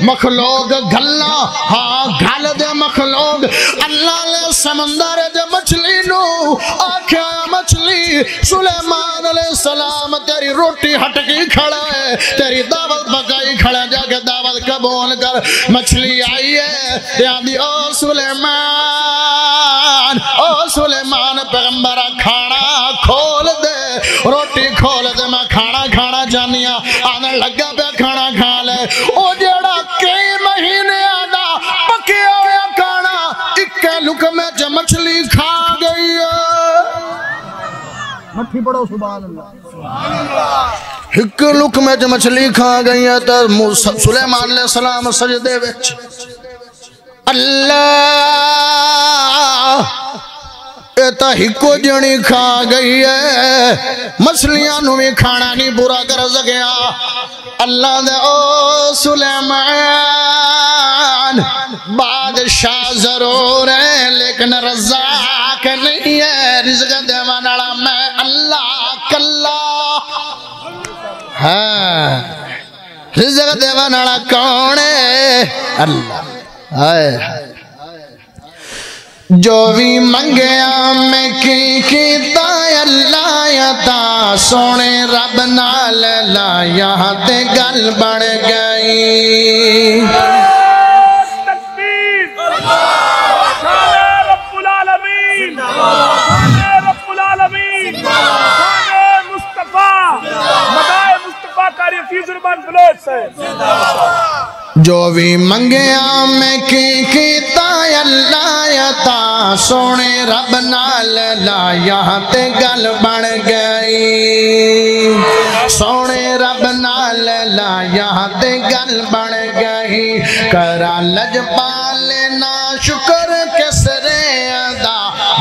مخلوق گھلنا ہاں گھل دے مخلوق، اللہ لے سمندر دے مچھلی نو آکھیا مچھلی سلیمان علیہ السلام تیری روٹی ہٹ کی کھڑا ہے، تیری دعوت پکائی کھڑا، جا کے دعوت قبول کر۔ مچھلی آئی ہے یادی او سلیمان پیغمبرہ کھانا کھول دے، روٹی کھول دے، میں کھانا کھانا جانیا، آنے لگا پہ کھانا کھا لے۔ او جیڑا کئی مہینے آدھا پکیا ہویا کھانا اکے لکمے چ مچھلی کھا گئی ہے۔ مٹھی پڑھو سبحان اللہ۔ ایک لکمے چ مچھلی کھا گئی ہے تو سلیمان علیہ السلام سجدے وچ اللہ ایتا ہکو جنی کھا گئی ہے، مچھلیاں نو بھی کھانا نہیں پورا کر سکیا۔ اللہ دے او سلیمان بادشاہ ضرور ہے لیکن رزاق نہیں ہے، رزق دے منالا میں اللہ کلا ہاں، رزق دے منالا کون ہے اللہ آئے۔ جو بھی منگیا میں کیتا اللہ عطا، سونے رب نال لایا تے گل بڑھ گئی۔ تکبیر شان رب العالمین، شان رب العالمین، شان مصطفیٰ، مدائے مصطفیٰ کاری فی زربان بلوچ سے۔ جو بھی منگیا میں کیتا اللہ عطا، سونے رب نال لایا تے گل بن گئی، سونے رب نال لایا تے گل بن گئی۔ کرا لج پالے نا شکر کسرے ادا،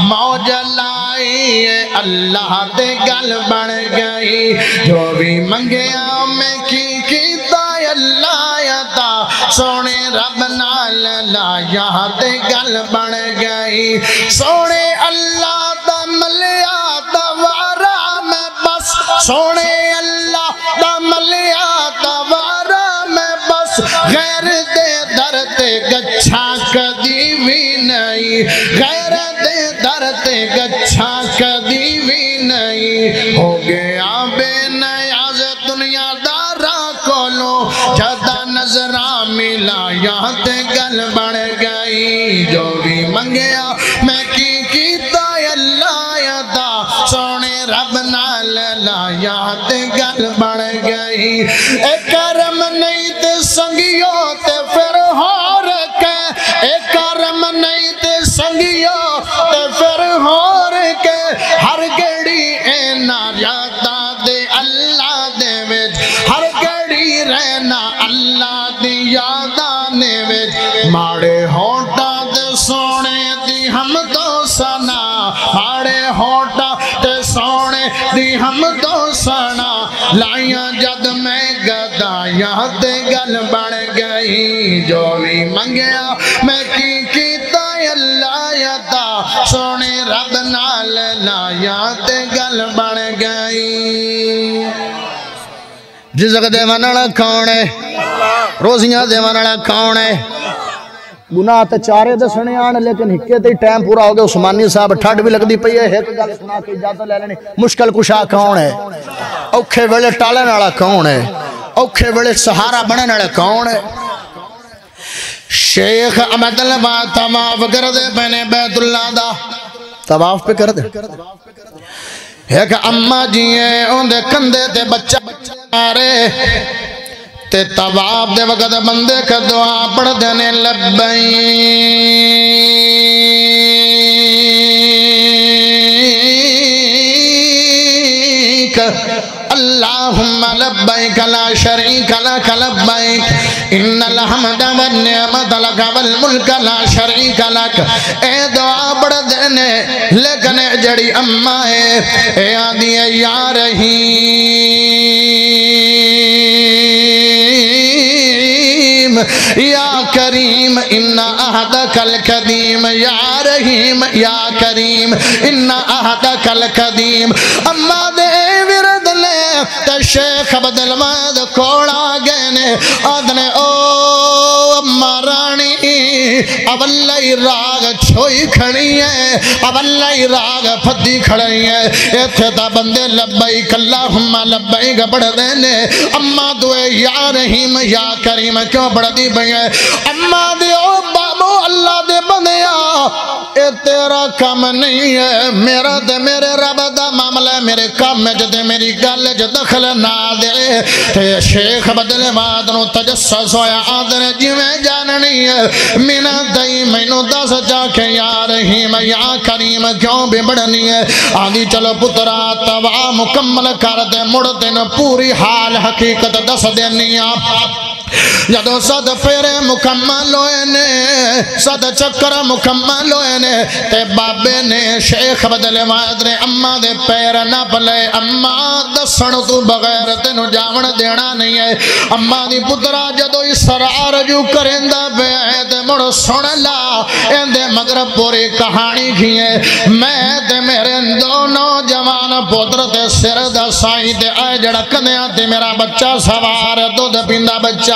موج لائی اللہ تے گل بن گئی۔ جو بھی منگیا میں کیتا اللہ عطا، سونے رب نال لایا تے گل بن گئی۔ سونے اللہ دا ملیا دوارا میں بس، سونے اللہ دا ملیا دوارا میں بس، غیر دے در تے گچھا کدی بھی نہیں، غیر دے در تے گچھا کدی بھی نہیں۔ ہو گیا بے نیاز دنیا دارا کولو، جدہ نظرہ ملا یہاں تے گل بڑھ گئی۔ جو بھی منگیا میں کیتا اللہ عطا، سونے رب نال لایا تے گل بڑھ گئی۔ اے کرم نہیں تے سنگیو تے پھر ہور کے، اے کرم نہیں تے سنگیو تے پھر ہور کے، ہر گھڑی اے ناریاتا دے اللہ دے وچ، ہر گھڑی رہنا اللہ دی یادانے وچ۔ ماڑے ہونٹا تے سونے دی حمد و ثنا، ماڑے ہونٹا تے سونے دی حمد و ثنا، لائیاں جد میں گدایاں تے گل بن گئی۔ جو بھی منگیا میں کیتا اللہ عطا، سونے رب نال لایا تے گل بن گئی۔ رزق دے منن کون ہے؟ روزیاں دیوان والا کون ہے گناہ تے چارے دسنے آن لیکن ہکے تے ٹائم پورا ہو گیا عثمانی صاحب ٹھڈ بھی لگ دی پئی ہے ایک گل سنا کے اجازت لے لینی مشکل کشا کون ہے اوکھے ویلے ٹالن والا کون ہے اوکھے ویلے سہارا بنن والا کون ہے شیخ احمد الواد طواف کر دے بنے بیت اللہ دا طواف پہ کر دے ایک اماں جیے اون دے کندے تے بچہ آرے تے طواف دے وقت بندے کا دعا پڑھ دینے لبیک اللہم لبیک لا شریک لک لبیک ان الحمد والنعمت لک والملک لا شریک لک اے دعا پڑھ دینے لیکن جڑی اماں ہے اے آدھی ہے یا رحیم یا کریم ان عہدک القدیم یا رحیم یا کریم ان عہدک القدیم اما دے ورد لے تے شیخ عبد الواد کوڑا گئنے آدھنے او اما رانی اولائی راگ چھوئی کھڑی ہے اولائی راگ پھدی کھڑی ہے ایتھے تا بندے لبائک اللہم لبائک پڑھ دینے اما دوئے یا رحیم یا کریم کیوں پڑھ دی بھئی ہے اما دے او بابو اللہ دے بندیا اے تیرا کام نہیں ہے میرا دے میرے رب دا معاملہ میرے کام میں جدے میری گل جو دخل نہ دے تے شیخ عبد الواد نو تجسس ہویا آدھنے جی میں جاننی ہے مینا دائی مینو دس جا کے یا رحیم یا کریم کیوں بھی بڑھنی ہے آدھی چلو پترا توا مکمل کر دے مڑ دن پوری حال حقیقت دس دینی آپ جدو صد پھیرے مکمل ہوئے نے صد چکر مکمل ہوئے نے تے بابے نے شیخ عبد الواد نے اماں دے پیر نہ پلے اماں دسن تو بغیر تینو جاون دینا نہیں ہے اماں دی پترا جدو اسرار جو کرندہ پہ تے مڑ سن لا اندے مگر پوری کہانی کھیے میں تے میرے دونوں جوان پتر تے سر دا سائی تے آئے جڑک دیا تے میرا بچہ سوار دو دے پیندہ بچہ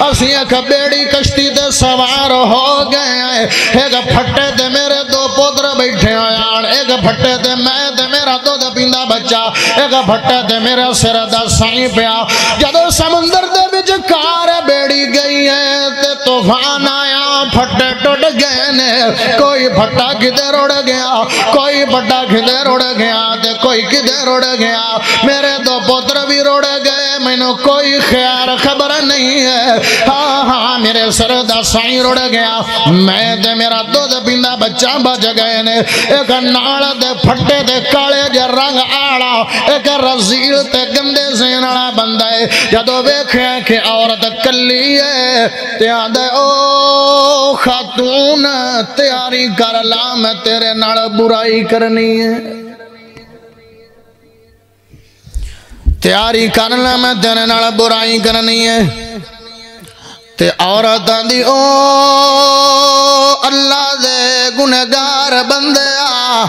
اسی ایک بیڑی کشتی دے سوار ہو گئے ہیں ایک پھٹے دے میرے دو پودر بیٹھے آیان ایک پھٹے دے میں دے میرا دو دے پیندہ بچہ ایک پھٹے دے میرا سر دا سائیں پیا جدو سمندر دے بچ کار بیڑی گئی ہے تے طوفان آیا پھٹے ٹوٹ گئے نے کوئی پھٹا کدھر اڑ گیا کوئی پھٹا کدھر اڑ گیا تے کوئی کدھر اڑ گیا میرے دو پودر بھی روڑ گئے میں نے کوئی خیال خبر نہیں ہے ہاں ہاں میرے سر دا سائیں روڑ گیا میں دے میرا دودھ پیندہ بچہ بچ گئے نے ایک نال دے پھٹے دے کالے جے رنگ آڑا ایک رزیل تے گندے زینڑا بندہ ہے جدو ویکھے کہ عورت کلی ہے تیاں دے او خاتون تیاری کر لا میں تیرے نال برائی کرنی ہے تیاری کرنا میں تیرے نال برائی کرنی ہے تے عورت دی او اللہ دے گنہگار بندے آ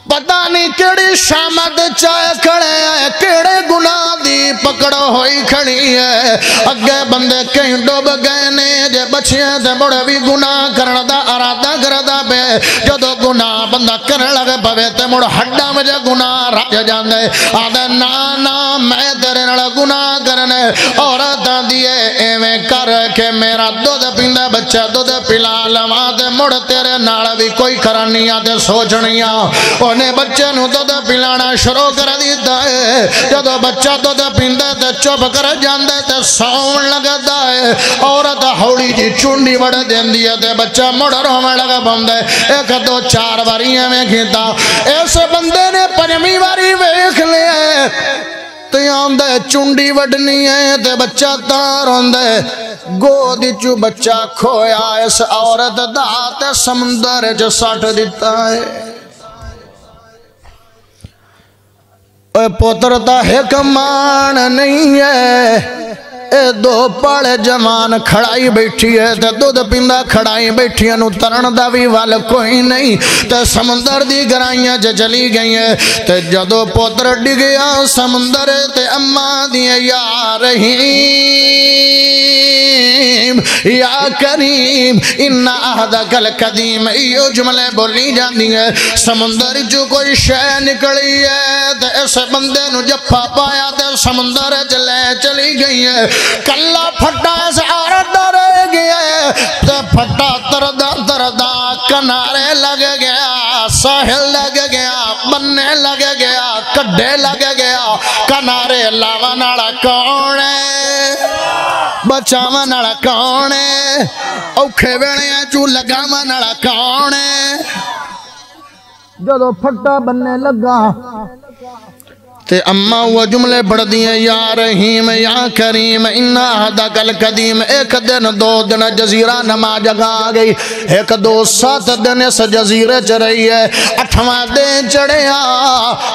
پتہ نہیں کیڑی شامت چائے کھڑے ہیں کیڑے گناہ دی پکڑو ہوئی کھڑی ہے اگے بندے کہیں ڈوب گئے نے جے بچیاں تے بڑے بھی گناہ کرنا دا ارادہ کردہ پہ جدو گناہ بندہ کرنے لگے پوے تے مڑ ہڈا مجھے گناہ راج جاندے آدھے نا میں تیرے نڑا گناہ کرنے عورت دیئے ایویں کر کے میرا دودھ پیندہ بچہ دودھ پلا لوا دے مڑ تیرے ناڑا بھی کوئی کرنیاں تے سوچنیاں نے بچے نو دودھ پلانا شروع کر دیتا ہے جدو بچہ دودھ پیندے تے چپ کر جاندے تے سون لگتا ہے عورت ہوڑی جی چونڈی وڑ دیندی ہے تے بچہ مڑ رونے لگا بندے ایک دو چار واریاں میں کھیتا ایسے بندے نے پنجمی واری ویکھ لیا ہے تیان دے چونڈی وڑنی ہے تے بچہ تار ہوندے گودی چو بچہ کھویا اس عورت دا تے سمندر جو ساٹھ دیتا ہے اے پوتر تا حکمان نہیں ہے اے دو پاڑے جوان کھڑائی بیٹھی ہے تے دودھ پیندا کھڑائی بیٹھی ہے نو ترن دا وی وال کوئی نہیں تے سمندر دی گرائیاں چلی گئی ہیں تے جدو پوتر ڈگیا سمندر تے اماں دی یا رحیم یا کریم انا عہدک القدیم ایو جملے بولی جاندی ہے سمندر جو کوئی شے نکلی ہے تے اس بندے نو جفا پایا تے سمندر چلی گئی ہے کلا پھٹا سارا ڈر گیا تے پھٹا تردا کنارے لگ گیا ساحل لگ گیا بننے لگ گیا کڈے لگ گیا کنارے لاون والا کون ہے بچاون والا کون ہے اوکھے ویلے چوں لگاون والا کون ہے جدو پھٹا بننے لگا تے اماں وہ جملے بڑھ دیئے یا رحیم یا کریم انا عہدک القدیم ایک دن دو دن جزیرہ نما جگہ آگئی ایک دو 7 دن اس جزیرے چ رہی ہے 8واں دن چڑھیا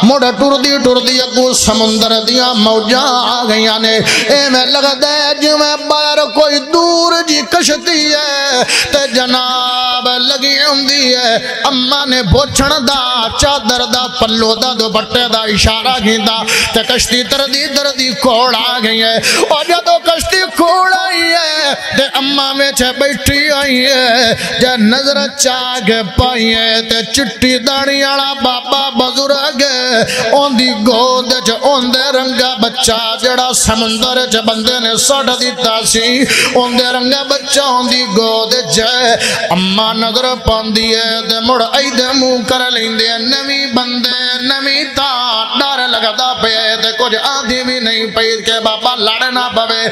مڑ ٹر دی اگو سمندر دیا موجاں آگئی آنے اے میں لگ دے جو میں باہر کوئی دور جی کشتی ہے تے جناب لگی ہوندی ہے اماں نے بوچھن دا چادر دا پلو دا دوپٹے دا اشارہ گھین تے کشتی تردی کوڑ آ گئی ہے اور جدو کشتی کوڑ آئی ہے تے اماں میں چھے بیٹھی آئی ہے جے نظر چاگ پائی ہے تے چٹی داڑی آڑا بابا بزرگ اون دی گود چھ اون دے رنگا بچہ جڑا سمندر چھ بندے نے سڑ دیتا سی اون دے رنگا بچہ اون دی گود چھ اماں نظر پاندی ہے تے مڑ ای دے مو کر لیندے نمی بندے نمی تا ڈر لگا دا پہ تے کچھ آدھی بھی نہیں پید کہ بابا لڑنا پوے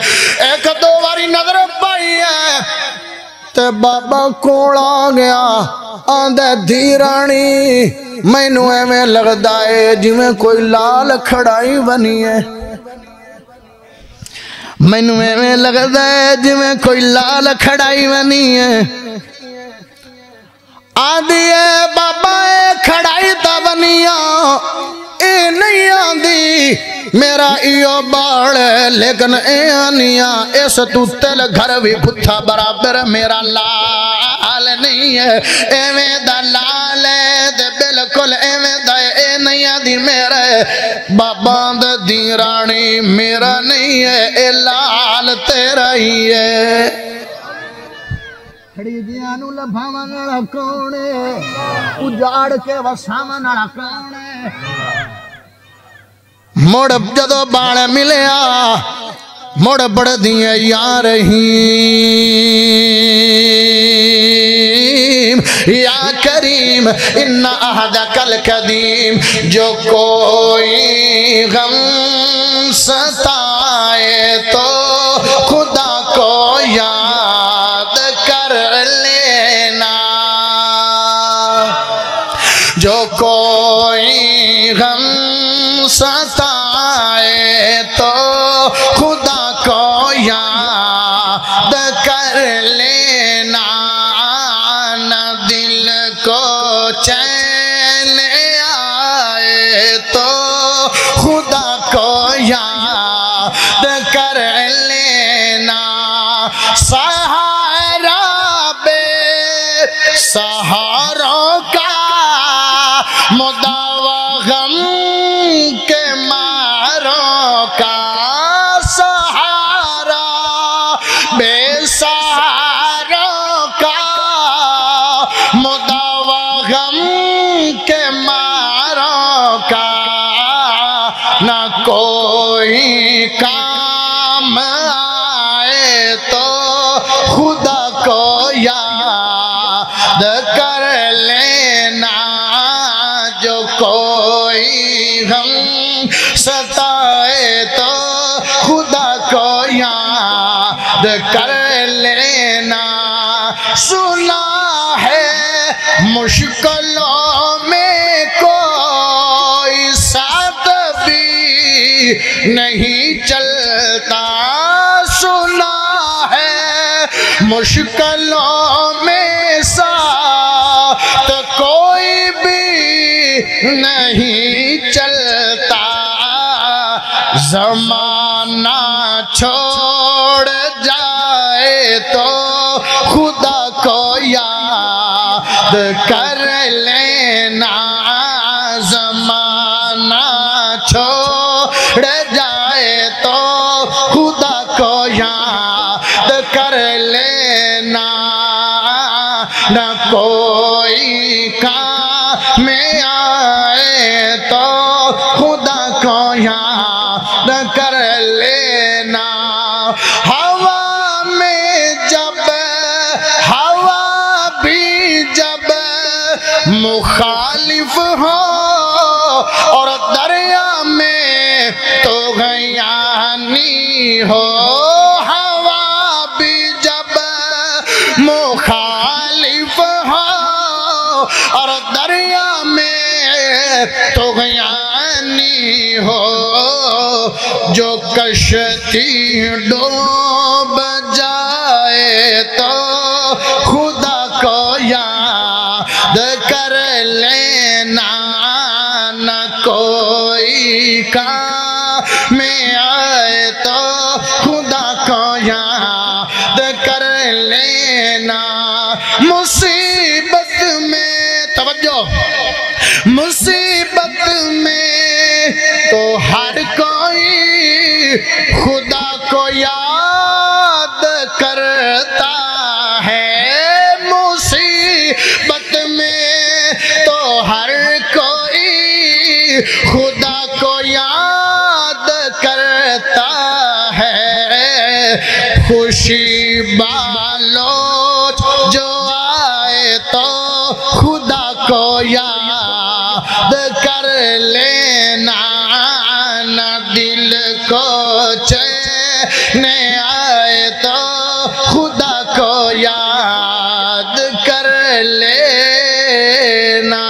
ایک دو باری نظر پائی ہے تے بابا کوڑا گیا آندھے دھیرانی میں نو میں لگ دائے جی میں کوئی لال کھڑائی بنی ہے میں نو میں لگ دائے جی میں کوئی لال کھڑائی بنی ہے آدھی ہے بابا کھڑائی تا بنیا اے نہیں آندی میرا ایو باڑ لیکن اے آنیا اس تو تل گھر بھی پتھا برابر میرا لال نہیں ہے اے میں دا لال ہے دے بلکل اے میں دا اے نہیں آندی میرے باباند دیرانی میرا نہیں ہے اے لال تیرا ہی ہے کھڑی دیانو لبھاون والا کون ہے اجاڑ کے وساون والا کون ہے موڑ جدو باڑ ملیا موڑ بڑھ دیئے یا رحیم یا کریم انا عہدک القدیم جو کوئی غم ستائے تو خدا کو یاد کر لینا جو کوئی غم ستائے تو خدا کو یاد کر لینا نہ دل کو چین آئے تو خدا کو یاد کر لینا سہارا بے سہاروں کا مداوا غم کے ماروں کا سہارا بے سہاروں کا مداوا غم کے ماروں کا نہ کوئی کام آئے تو خدا کو یاد کر لینا جو کوئی غم ستائے تو خدا کو یاد کر لینا سنا ہے مشکلوں میں کوئی ساتھ بھی نہیں چلتا سنا ہے مشکلوں میں ساتھ کوئی بھی نہیں چلتا زمان زمانہ چھوڑ جائے تو خدا کو یاد کر لینا زمانہ چھوڑ جائے تو خدا کو یاد کر لینا نہ کوئی کام میں آئے تو خدا کو یاد کر لینا ہوا میں جب ہوا بھی جب مخالف ہو اور دریا میں تو غیانی ہو ہوا بھی جب مخالف ہو اور دریا میں تو غیانی ہو جو کشتی ڈوب جائے تو خدا کو یاد کر لینا نہ کوئی کام میں آئے تو خدا کو یاد کر لینا مصیبت میں توجہ مصیبت میں تو ہر کوئی خدا کو یاد کرتا ہے مصیبت میں تو ہر کوئی خدا کو یاد کرتا ہے خوشی بالوچ جو آئے تو خدا کو یاد کر لینا نہ دل کو چین آئے تو خدا کو یاد کر لینا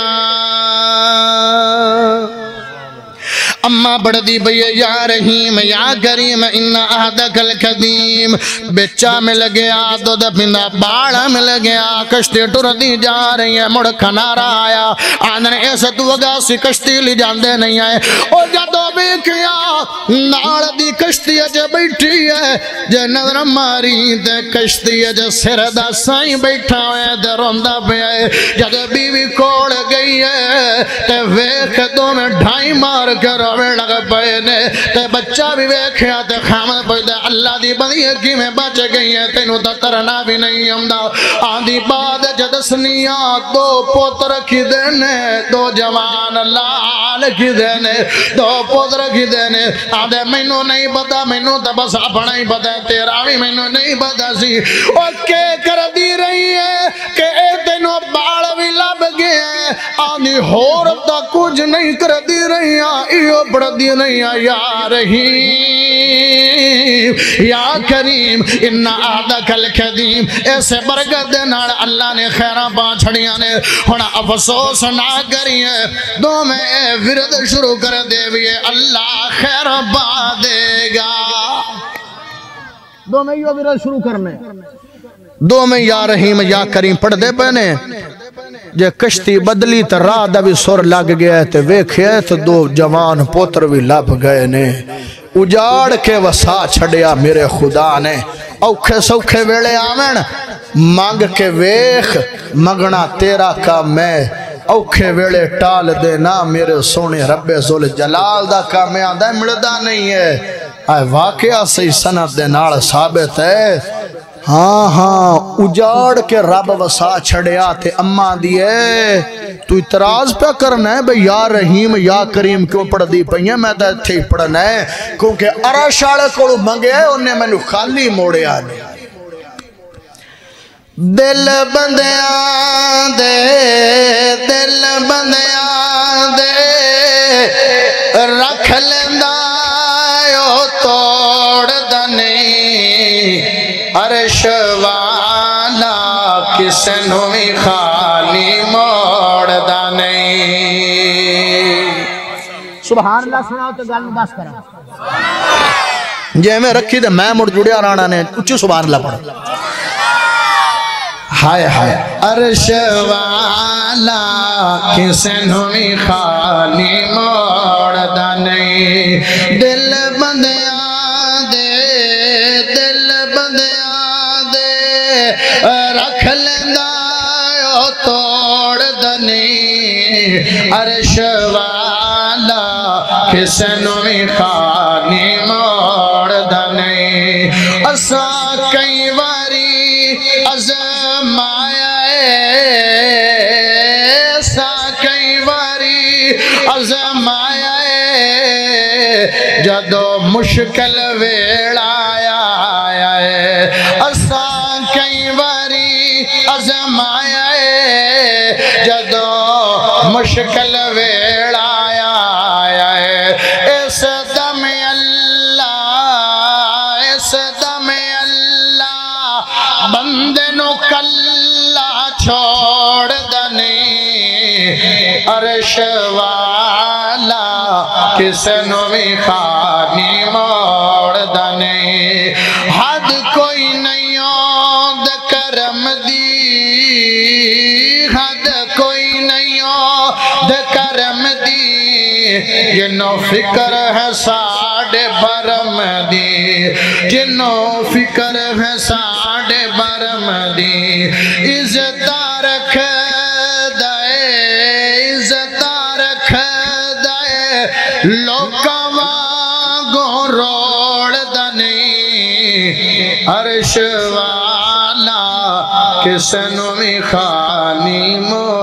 اما بڑھدی بھئی یا رحیم یا کریم ان عہدک القدیم بچہ مل گیا دودھ پھندا باڑا مل گیا کشتی ٹر دی جا رہی ہے مڑ کھنارا آیا آندھنے ایسا تو اگا سی کشتی لی جاندے نہیں آئے اور جدو بھی کیا ناڑ دی کشتی اجے بیٹھی ہے جے نظر ماری دے کشتی اجے سر دا سائیں بیٹھا ہوئے دے روندہ پہ آئے جدو بیوی کوڑ گئی ہے تے ویخ دو میں ڈھائی مار کر روے لگ پہنے تے بچہ بھی ویکھیا تے خامد پہنے اللہ دی بندی کی میں بچ گئی ہے تینو تا ترنا بھی نہیں ہمدا آندھی بعد جدسنیا دو پوت رکھی دینے دو جوان لال کی دینے دو پوت رکھی دینے آدھے مینو نہیں پتا مینو تا بس اپنا ہی پتا ہے تیرا بھی مینو نہیں پتا سی اوکے کر دی رہی ہے کہ اے تینو باڑ بھی لب گئے ہیں آدھی ہور تا کچھ نہیں کر دی رہی ہیں پڑھ دی نہیں یا رحیم یا کریم ان عہدک القدیم ایسے برکت دے نال اللہ نے خیرہ پا چھڑیاں نے ہونا افسوس نہ کریے دو میں ورد شروع کر دے بھی اللہ خیر پا دے گا دو میں یہ ورد شروع کرنے دو میں یا رحیم یا کریم پڑھ دے پہنے جے کشتی بدلی تا راہ دا بھی سور لگ گیا تے ویکھے تو دو جوان پوتر بھی لب گئے نے اجاڑ کے وسا چھڑیا میرے خدا نے اوکھے سوکھے ویلے آمن مانگ کے ویخ مگنا تیرا کا میں اوکھے ویلے ٹال دینا میرے سونے رب ذل جلال دا کا میں آدھا ملدہ نہیں ہے آئے واقعہ سے سند دے نال ثابت ہے ہاں ہاں اجاڑ کے رب وسا چھڑیا تے اماں دیئے تو اعتراض پہ کرنا ہے بھئی یا رحیم یا کریم کیوں پڑھ دی پہیاں میں تو تھے پڑھنا ہے کیونکہ ارشاڑے کوڑو منگے ہے انہیں میں نے خالی موڑے آنے دل بندیاں دے دل بندیاں دے رکھ لیندہ یو توڑ دنے عرش والا کسے نوی خالی موڑ دا نہیں سبحان اللہ سناؤ تو گل بس کرا جے میں رکھی دے میں مڑ جڑیا رانا نے اچھو سبحان اللہ پڑھ ہائے ہائے عرش والا کسے نوی خالی موڑ دا نہیں دل بندیاں دے دل بندیاں دے رکھ لیندہ او توڑ دنی عرش والا کسنو بھی خانی موڑ دنی اساں کئی واری ازمایا اساں کئی واری ازمایا جدو مشکل ویڑا آیا ہے اساں کئی واری ازمایا ہے جدو مشکل ویڑا آیا ہے اس دم اللہ بندے نو کلا چھوڑ دنی عرش والا کسنو بھی خانی موڑ دنی حد کوئی نہیں ہو دے کرم دی حد کوئی نہیں ہو دے کرم دی جنوں فکر ہے ساڑھے برم دی جنوں فکر ہے ساڑھے برم دی عزت رکھ دائے عزت رکھ دائے لوکا واگوں روڑ دنی عرش والا کسنو بھی خانی موڑ